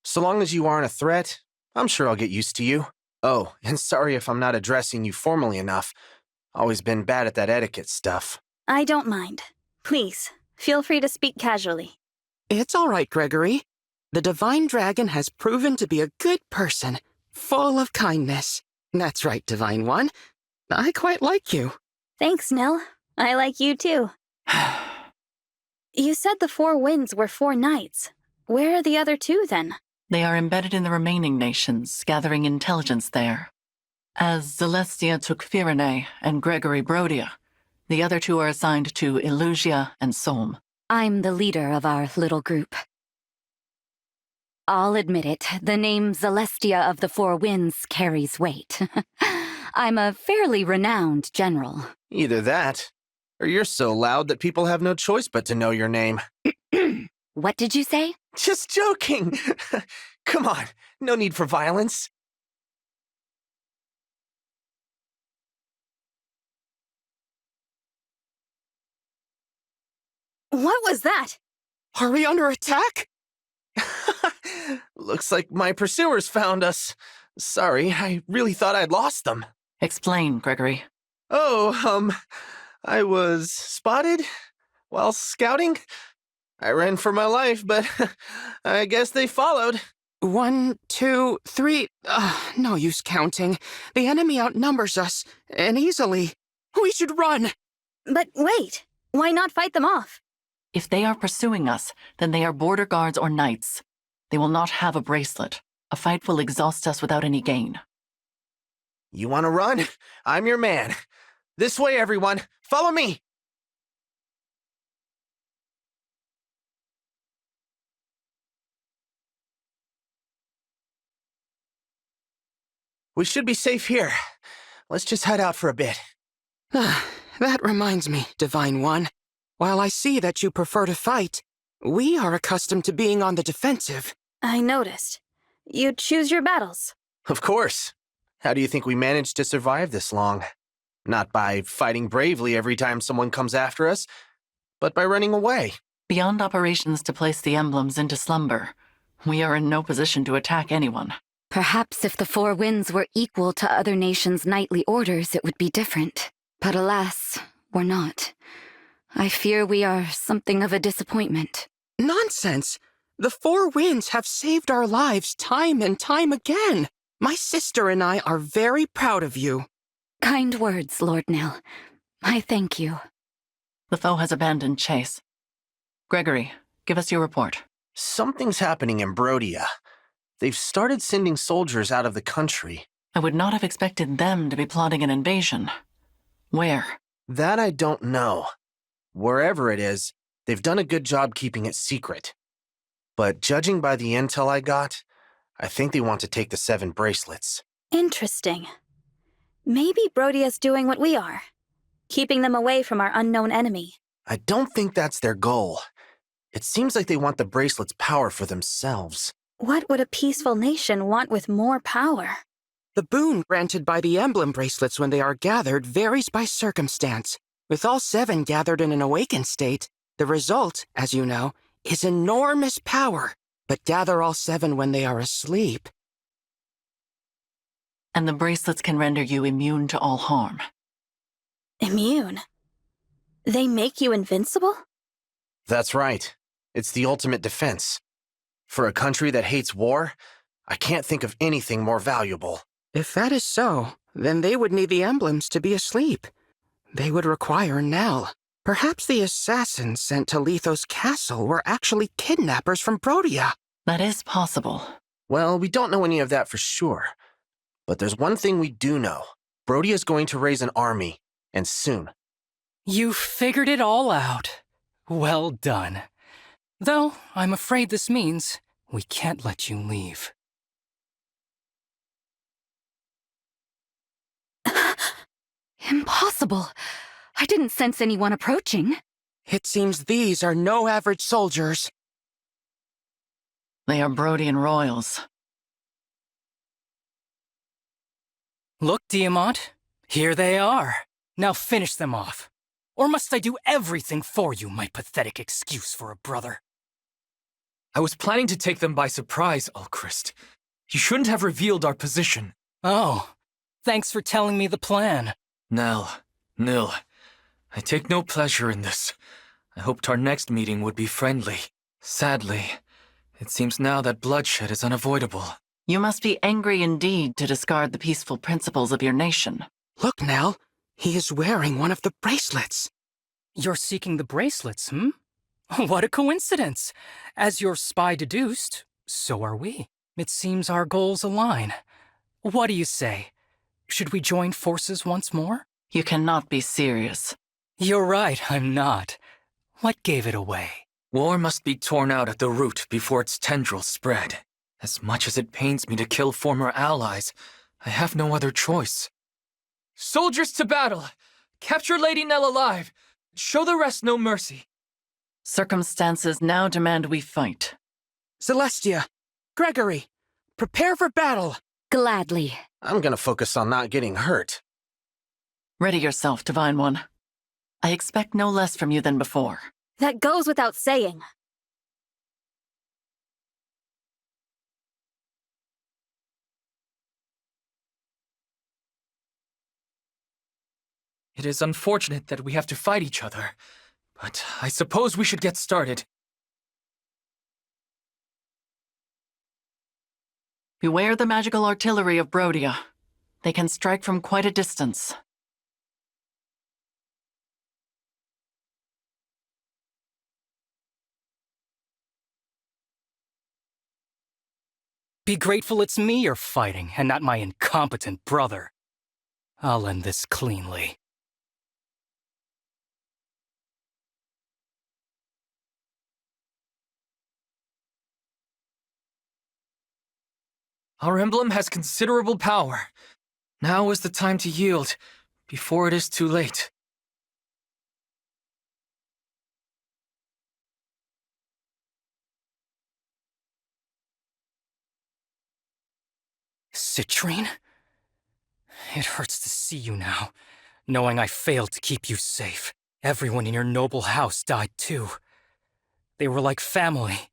So long as you aren't a threat, I'm sure I'll get used to you. Oh, and sorry if I'm not addressing you formally enough. Always been bad at that etiquette stuff. I don't mind. Please, feel free to speak casually. It's all right, Gregory. The Divine Dragon has proven to be a good person, full of kindness. That's right, Divine One. I quite like you. Thanks, Nell. I like you too. You said the Four Winds were 4 knights. Where are the other 2, then? They are embedded in the remaining nations, gathering intelligence there. As Celestia took Firene and Gregory Brodia, the other 2 are assigned to Illusia and Somme. I'm the leader of our little group. I'll admit it, the name Celestia of the Four Winds carries weight. I'm a fairly renowned general. Either that, or you're so loud that people have no choice but to know your name. What did you say? Just joking! Come on, no need for violence. What was that? Are we under attack? Looks like my pursuers found us. Sorry, I really thought I'd lost them. Explain, Gregory. Oh, I was spotted while scouting. I ran for my life, but I guess they followed. 1, 2, 3... no use counting. The enemy outnumbers us, and easily. We should run! But wait, why not fight them off? If they are pursuing us, then they are border guards or knights. They will not have a bracelet. A fight will exhaust us without any gain. You want to run? I'm your man. This way, everyone. Follow me! We should be safe here. Let's just head out for a bit. That reminds me, Divine One. While I see that you prefer to fight, we are accustomed to being on the defensive. I noticed. You choose your battles. Of course. How do you think we managed to survive this long? Not by fighting bravely every time someone comes after us, but by running away. Beyond operations to place the emblems into slumber, we are in no position to attack anyone. Perhaps if the Four Winds were equal to other nations' knightly orders, it would be different. But alas, we're not. I fear we are something of a disappointment. Nonsense! The Four Winds have saved our lives time and time again. My sister and I are very proud of you. Kind words, Lord Nil. I thank you. The foe has abandoned chase. Gregory, give us your report. Something's happening in Brodia. They've started sending soldiers out of the country. I would not have expected them to be plotting an invasion. Where? That I don't know. Wherever it is, They've done a good job keeping it secret. But judging by the intel I got, I think they want to take the 7 bracelets. Interesting. Maybe Brodia's doing what we are, keeping them away from our unknown enemy. I don't think that's their goal. It seems like they want the bracelet's power for themselves. What would a peaceful nation want with more power? The boon granted by the Emblem bracelets when they are gathered varies by circumstance. With all 7 gathered in an awakened state, the result, as you know, is enormous power. But gather all 7 when they are asleep. And the bracelets can render you immune to all harm. Immune? They make you invincible? That's right. It's the ultimate defense. For a country that hates war, I can't think of anything more valuable. If that is so, then they would need the emblems to be asleep. They would require Nell. Perhaps the assassins sent to Lethos Castle were actually kidnappers from Brodia. That is possible. Well, we don't know any of that for sure. But there's one thing we do know. Brodia's going to raise an army, and soon. You figured it all out. Well done. Though, I'm afraid this means we can't let you leave. Impossible. I didn't sense anyone approaching. It seems these are no average soldiers. They are Brodian royals. Look, Diamant. Here they are. Now finish them off. Or must I do everything for you, my pathetic excuse for a brother? I was planning to take them by surprise, Ulchrist. You shouldn't have revealed our position. Oh, thanks for telling me the plan. Nell, I take no pleasure in this. I hoped our next meeting would be friendly. Sadly, it seems now that bloodshed is unavoidable. You must be angry indeed to discard the peaceful principles of your nation. Look, Nell. He is wearing one of the bracelets. You're seeking the bracelets, hmm? What a coincidence. As your spy deduced, so are we. It seems our goals align. What do you say? Should we join forces once more? You cannot be serious. You're right, I'm not. What gave it away? War must be torn out at the root before its tendrils spread. As much as it pains me to kill former allies, I have no other choice. Soldiers to battle! Capture Lady Nell alive! Show the rest no mercy. Circumstances now demand we fight. Celestia, Gregory, prepare for battle. Gladly. I'm gonna focus on not getting hurt. Ready yourself, Divine One. I expect no less from you than before. That goes without saying. It is unfortunate that we have to fight each other, but I suppose we should get started. Beware the magical artillery of Brodia. They can strike from quite a distance. Be grateful it's me you're fighting, and not my incompetent brother. I'll end this cleanly. Our emblem has considerable power. Now is the time to yield, before it is too late. Citrine? It hurts to see you now, knowing I failed to keep you safe. Everyone in your noble house died too. They were like family.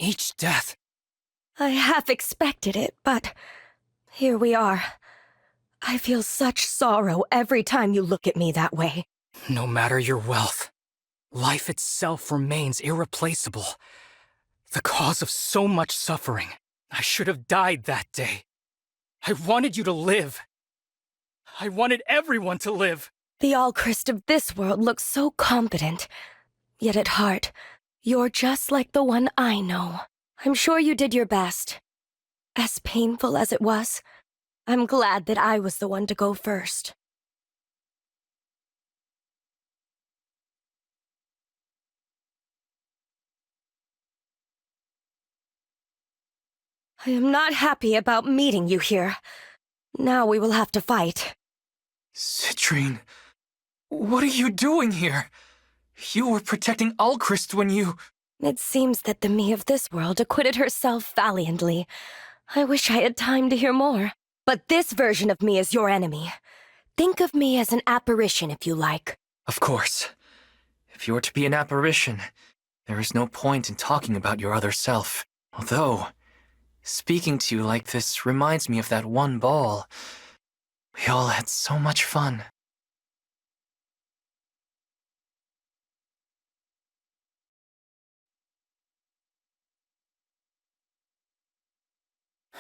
Each death... I half expected it, but here we are. I feel such sorrow every time you look at me that way. No matter your wealth, life itself remains irreplaceable. The cause of so much suffering. I should have died that day. I wanted you to live. I wanted everyone to live. The Allchrist of this world looks so competent. Yet at heart, you're just like the one I know. I'm sure you did your best. As painful as it was, I'm glad that I was the one to go first. I am not happy about meeting you here. Now we will have to fight. Citrine, what are you doing here? You were protecting Alchrist when you... It seems that the me of this world acquitted herself valiantly. I wish I had time to hear more. But this version of me is your enemy. Think of me as an apparition if you like. Of course. If you're to be an apparition, there is no point in talking about your other self. Although, speaking to you like this reminds me of that one ball. We all had so much fun.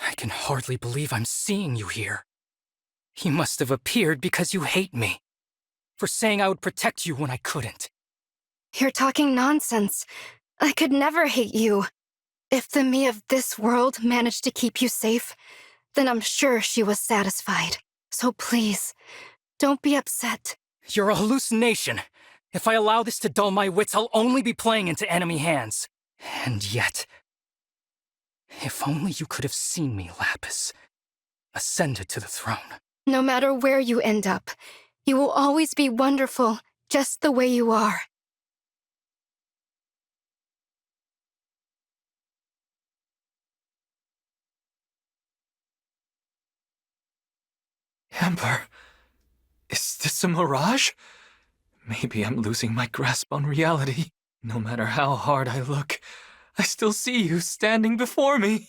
I can hardly believe I'm seeing you here. You must have appeared because you hate me. For saying I would protect you when I couldn't. You're talking nonsense. I could never hate you. If the me of this world managed to keep you safe, then I'm sure she was satisfied. So please, don't be upset. You're a hallucination. If I allow this to dull my wits, I'll only be playing into enemy hands. And yet... If only you could have seen me, Lapis. Ascended to the throne. No matter where you end up, you will always be wonderful, just the way you are. Amber, is this a mirage? Maybe I'm losing my grasp on reality. No matter how hard I look, I still see you standing before me.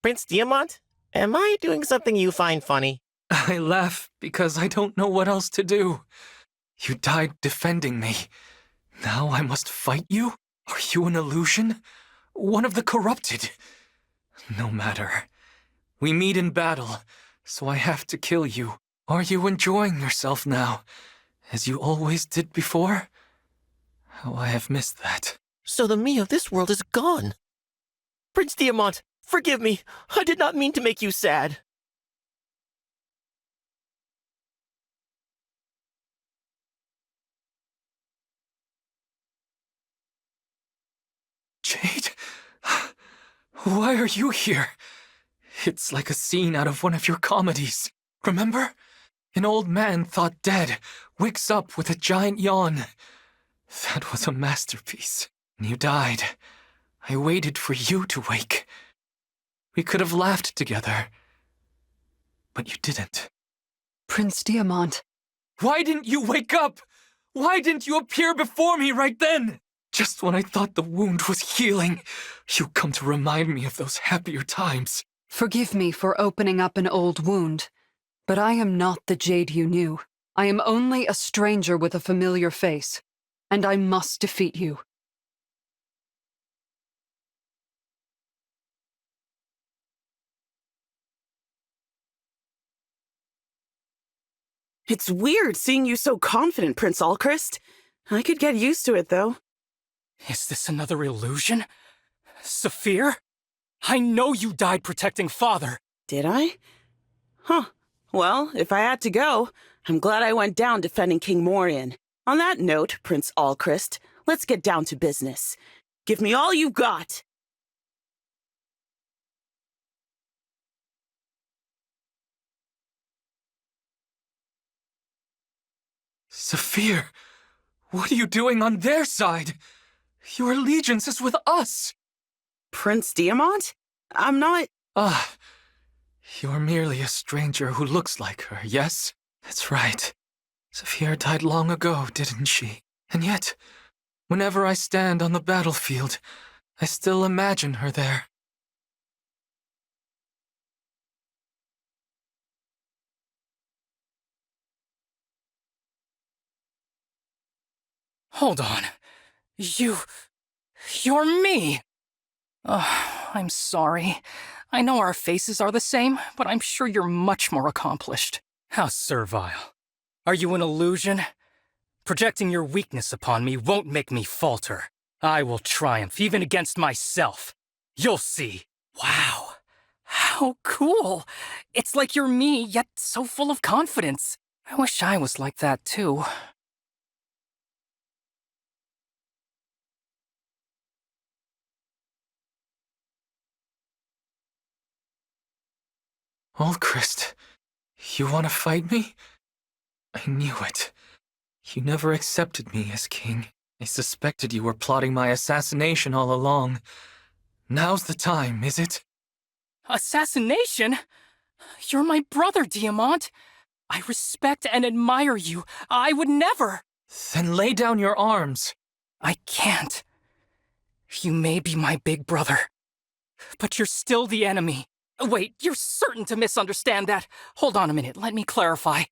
Prince Diamant? Am I doing something you find funny? I laugh because I don't know what else to do. You died defending me. Now I must fight you? Are you an illusion? One of the corrupted? No matter. We meet in battle, so I have to kill you. Are you enjoying yourself now, as you always did before? How I have missed that. So the me of this world is gone. Prince Diamant, forgive me. I did not mean to make you sad. Jade? Why are you here? It's like a scene out of one of your comedies. Remember? An old man thought dead, wakes up with a giant yawn. That was a masterpiece. You died. I waited for you to wake. We could have laughed together. But you didn't. Prince Diamant. Why didn't you wake up? Why didn't you appear before me right then? Just when I thought the wound was healing, you come to remind me of those happier times. Forgive me for opening up an old wound, but I am not the Jade you knew. I am only a stranger with a familiar face, and I must defeat you. It's weird seeing you so confident, Prince Alchrist. I could get used to it, though. Is this another illusion? Saphir? I know you died protecting Father. Did I? Huh. Well, if I had to go, I'm glad I went down defending King Morian. On that note, Prince Alchrist, let's get down to business. Give me all you've got. Saphir, what are you doing on their side? Your allegiance is with us. Prince Diamant? I'm not... Ah, you're merely a stranger who looks like her, yes? That's right. Saphir died long ago, didn't she? And yet, whenever I stand on the battlefield, I still imagine her there. Hold on. You're me! I'm sorry. I know our faces are the same, but I'm sure you're much more accomplished. How servile. Are you an illusion? Projecting your weakness upon me won't make me falter. I will triumph even against myself. You'll see. Wow. How cool. It's like you're me, yet so full of confidence. I wish I was like that too. Alchrist, you want to fight me? I knew it. You never accepted me as king. I suspected you were plotting my assassination all along. Now's the time, is it? Assassination? You're my brother, Diamant. I respect and admire you. I would never. Then lay down your arms. I can't. You may be my big brother, but you're still the enemy. Wait, you're certain to misunderstand that. Hold on a minute, let me clarify.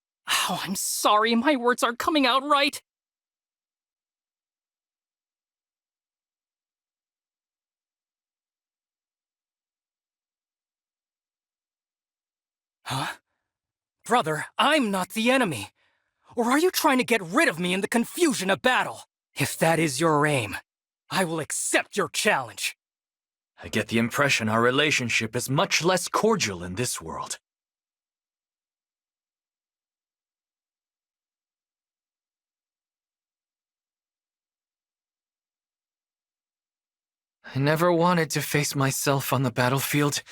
Oh, I'm sorry, my words aren't coming out right. Huh? Brother, I'm not the enemy. Or are you trying to get rid of me in the confusion of battle? If that is your aim, I will accept your challenge. I get the impression our relationship is much less cordial in this world. I never wanted to face myself on the battlefield.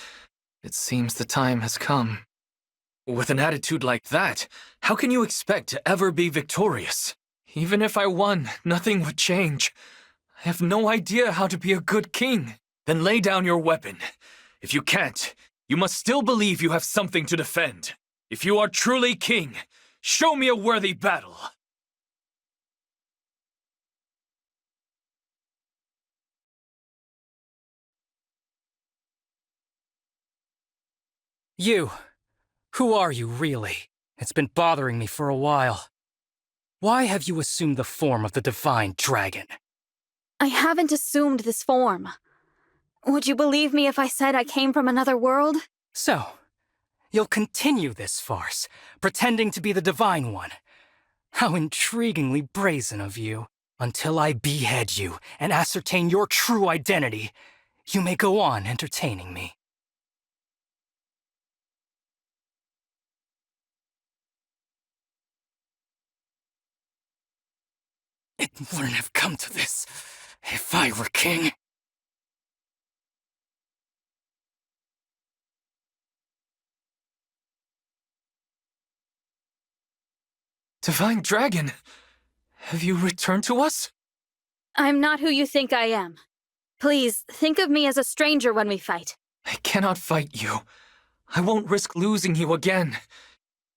It seems the time has come. With an attitude like that, how can you expect to ever be victorious? Even if I won, nothing would change. I have no idea how to be a good king. Then lay down your weapon. If you can't, you must still believe you have something to defend. If you are truly king, show me a worthy battle. You. Who are you, really? It's been bothering me for a while. Why have you assumed the form of the divine dragon? I haven't assumed this form. Would you believe me if I said I came from another world? So, you'll continue this farce, pretending to be the Divine One. How intriguingly brazen of you. Until I behead you and ascertain your true identity, you may go on entertaining me. It wouldn't have come to this if I were king. Divine Dragon, have you returned to us? I'm not who you think I am. Please, think of me as a stranger when we fight. I cannot fight you. I won't risk losing you again.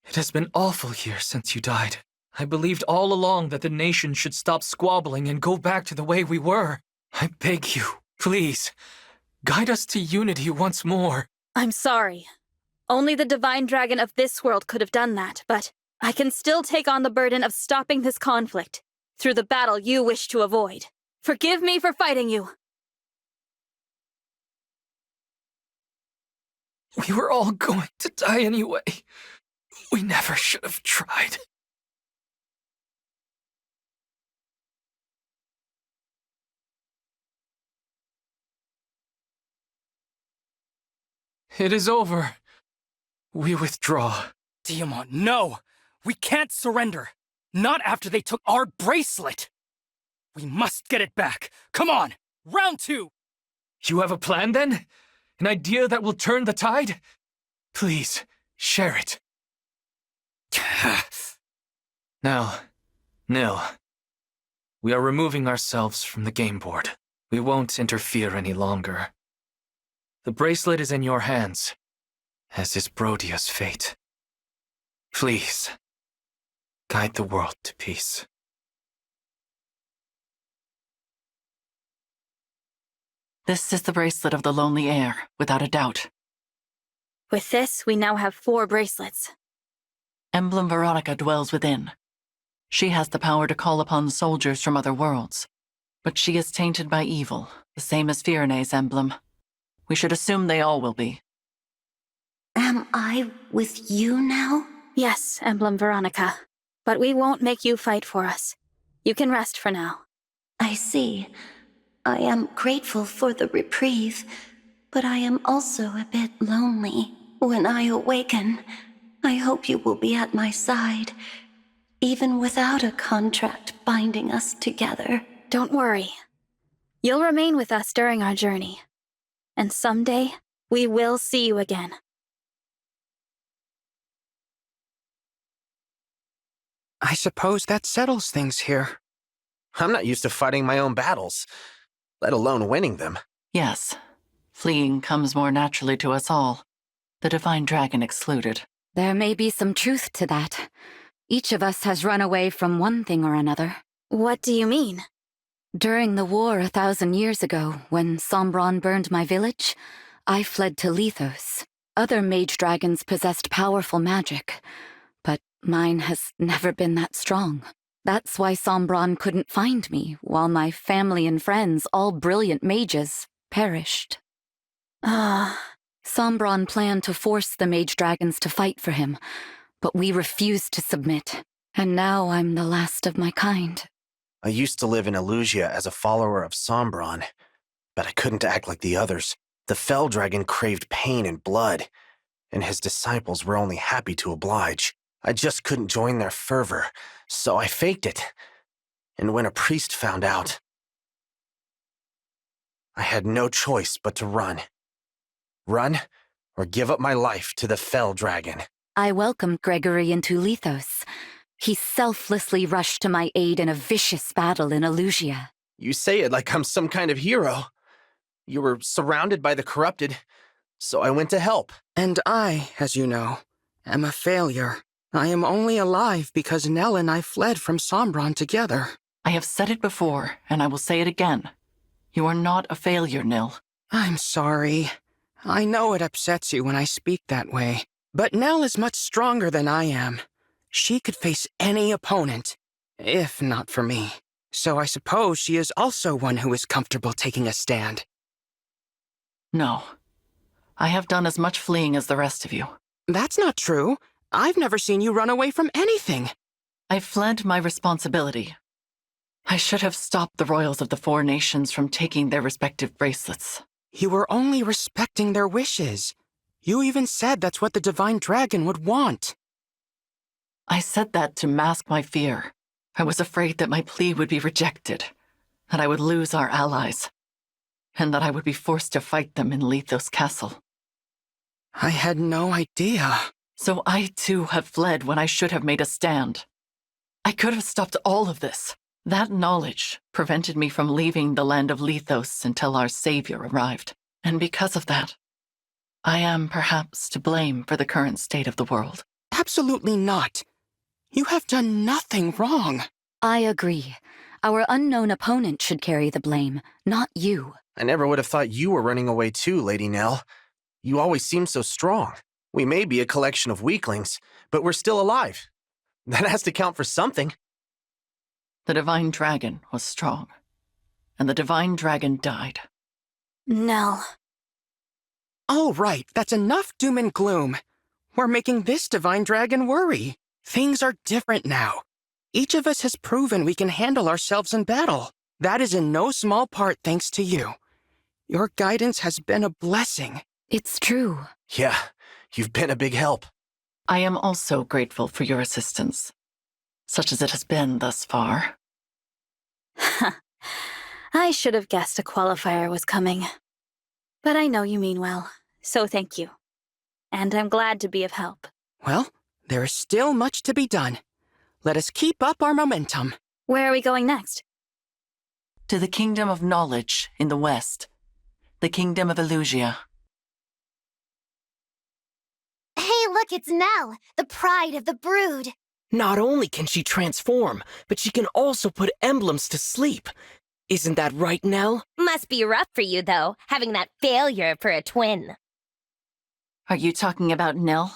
It has been awful here since you died. I believed all along that the nation should stop squabbling and go back to the way we were. I beg you, please, guide us to unity once more. I'm sorry. Only the Divine Dragon of this world could have done that, but I can still take on the burden of stopping this conflict through the battle you wish to avoid. Forgive me for fighting you. We were all going to die anyway. We never should have tried. It is over. We withdraw. Diamant, no! We can't surrender! Not after they took our bracelet! We must get it back! Come on! Round 2! You have a plan, then? An idea that will turn the tide? Please, share it. Now, Nil. We are removing ourselves from the game board. We won't interfere any longer. The bracelet is in your hands, as is Brodia's fate. Please, guide the world to peace. This is the bracelet of the Lonely Heir, without a doubt. With this, we now have 4 bracelets. Emblem Veronica dwells within. She has the power to call upon soldiers from other worlds. But she is tainted by evil, the same as Firene's emblem. We should assume they all will be. Am I with you now? Yes, Emblem Veronica. But we won't make you fight for us. You can rest for now. I see. I am grateful for the reprieve, but I am also a bit lonely. When I awaken, I hope you will be at my side, even without a contract binding us together. Don't worry. You'll remain with us during our journey. And someday, we will see you again. I suppose that settles things here. I'm not used to fighting my own battles, let alone winning them. Yes. Fleeing comes more naturally to us all, the Divine Dragon excluded. There may be some truth to that. Each of us has run away from one thing or another. What do you mean? During the war 1,000 years ago, when Sombron burned my village, I fled to Lethos. Other mage dragons possessed powerful magic, but mine has never been that strong. That's why Sombron couldn't find me, while my family and friends, all brilliant mages, perished. Sombron planned to force the mage dragons to fight for him, but we refused to submit, and now I'm the last of my kind. I used to live in Elusia as a follower of Sombron, but I couldn't act like the others. The Fell Dragon craved pain and blood, and his disciples were only happy to oblige. I just couldn't join their fervor, so I faked it. And when a priest found out, I had no choice but to run. Run, or give up my life to the Fell Dragon. I welcomed Gregory into Lethos. He selflessly rushed to my aid in a vicious battle in Elusia. You say it like I'm some kind of hero. You were surrounded by the corrupted, so I went to help. And I, as you know, am a failure. I am only alive because Nell and I fled from Sombron together. I have said it before, and I will say it again. You are not a failure, Nil. I'm sorry. I know it upsets you when I speak that way, but Nell is much stronger than I am. She could face any opponent, if not for me. So I suppose she is also one who is comfortable taking a stand. No. I have done as much fleeing as the rest of you. That's not true. I've never seen you run away from anything. I fled my responsibility. I should have stopped the royals of the 4 nations from taking their respective bracelets. You were only respecting their wishes. You even said that's what the Divine Dragon would want. I said that to mask my fear. I was afraid that my plea would be rejected, that I would lose our allies, and that I would be forced to fight them in Lethos Castle. I had no idea. So I too have fled when I should have made a stand. I could have stopped all of this. That knowledge prevented me from leaving the land of Lethos until our savior arrived. And because of that, I am perhaps to blame for the current state of the world. Absolutely not. You have done nothing wrong. I agree. Our unknown opponent should carry the blame, not you. I never would have thought you were running away too, Lady Nell. You always seem so strong. We may be a collection of weaklings, but we're still alive. That has to count for something. The Divine Dragon was strong, and the Divine Dragon died. No. All right, that's enough doom and gloom. We're making this Divine Dragon worry. Things are different now. Each of us has proven we can handle ourselves in battle. That is in no small part thanks to you. Your guidance has been a blessing. It's true. Yeah, you've been a big help. I am also grateful for your assistance, such as it has been thus far. I should have guessed a qualifier was coming. But I know you mean well, so thank you. And I'm glad to be of help. Well, there is still much to be done. Let us keep up our momentum. Where are we going next? To the Kingdom of Knowledge in the west. The Kingdom of Elusia. Hey, look, it's Nell, the pride of the brood. Not only can she transform, but she can also put emblems to sleep. Isn't that right, Nell? Must be rough for you, though, having that failure for a twin. Are you talking about Nil?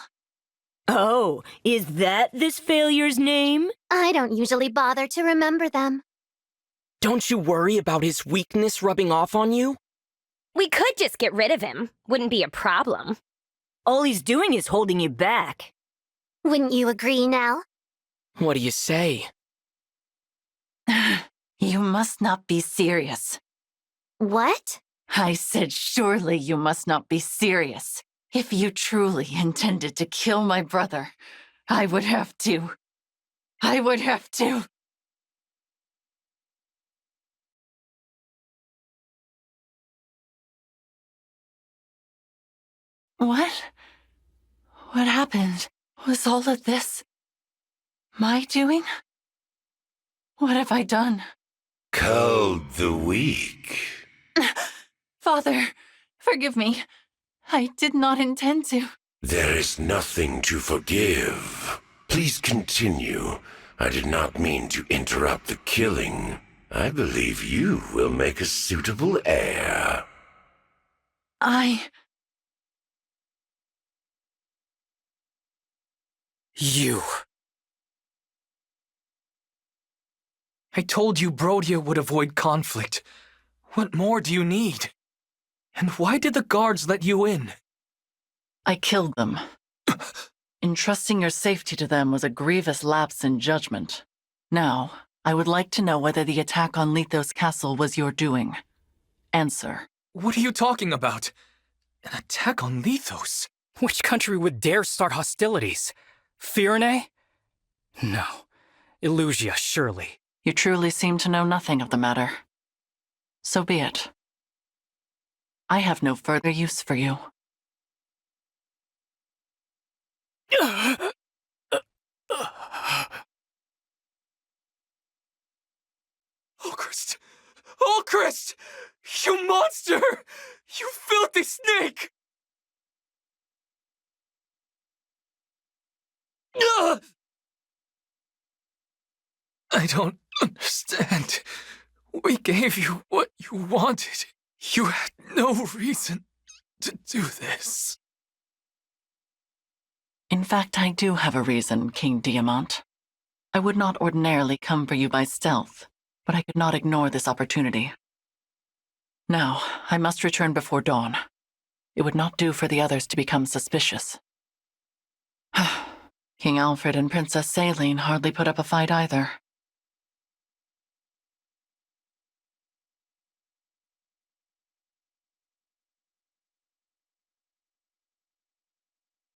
Oh, is that this failure's name? I don't usually bother to remember them. Don't you worry about his weakness rubbing off on you? We could just get rid of him. Wouldn't be a problem. All he's doing is holding you back. Wouldn't you agree, Nell? What do you say? You must not be serious. What? I said surely you must not be serious. If you truly intended to kill my brother, I would have to. What? What happened? Was all of this? My doing? What have I done? Culled the weak. Father, forgive me. I did not intend to. There is nothing to forgive. Please continue. I did not mean to interrupt the killing. I believe you will make a suitable heir. You. I told you Brodia would avoid conflict. What more do you need? And why did the guards let you in? I killed them. Entrusting your safety to them was a grievous lapse in judgment. Now, I would like to know whether the attack on Lithos Castle was your doing. Answer. What are you talking about? An attack on Lithos? Which country would dare start hostilities? Firene? No. Illusia, surely. You truly seem to know nothing of the matter. So be it. I have no further use for you. Oakrist! Oakrist! You monster! You filthy snake! I don't understand. We gave you what you wanted. You had no reason to do this. In fact, I do have a reason, King Diamant. I would not ordinarily come for you by stealth, but I could not ignore this opportunity. Now, I must return before dawn. It would not do for the others to become suspicious. King Alfred and Princess Saline hardly put up a fight either.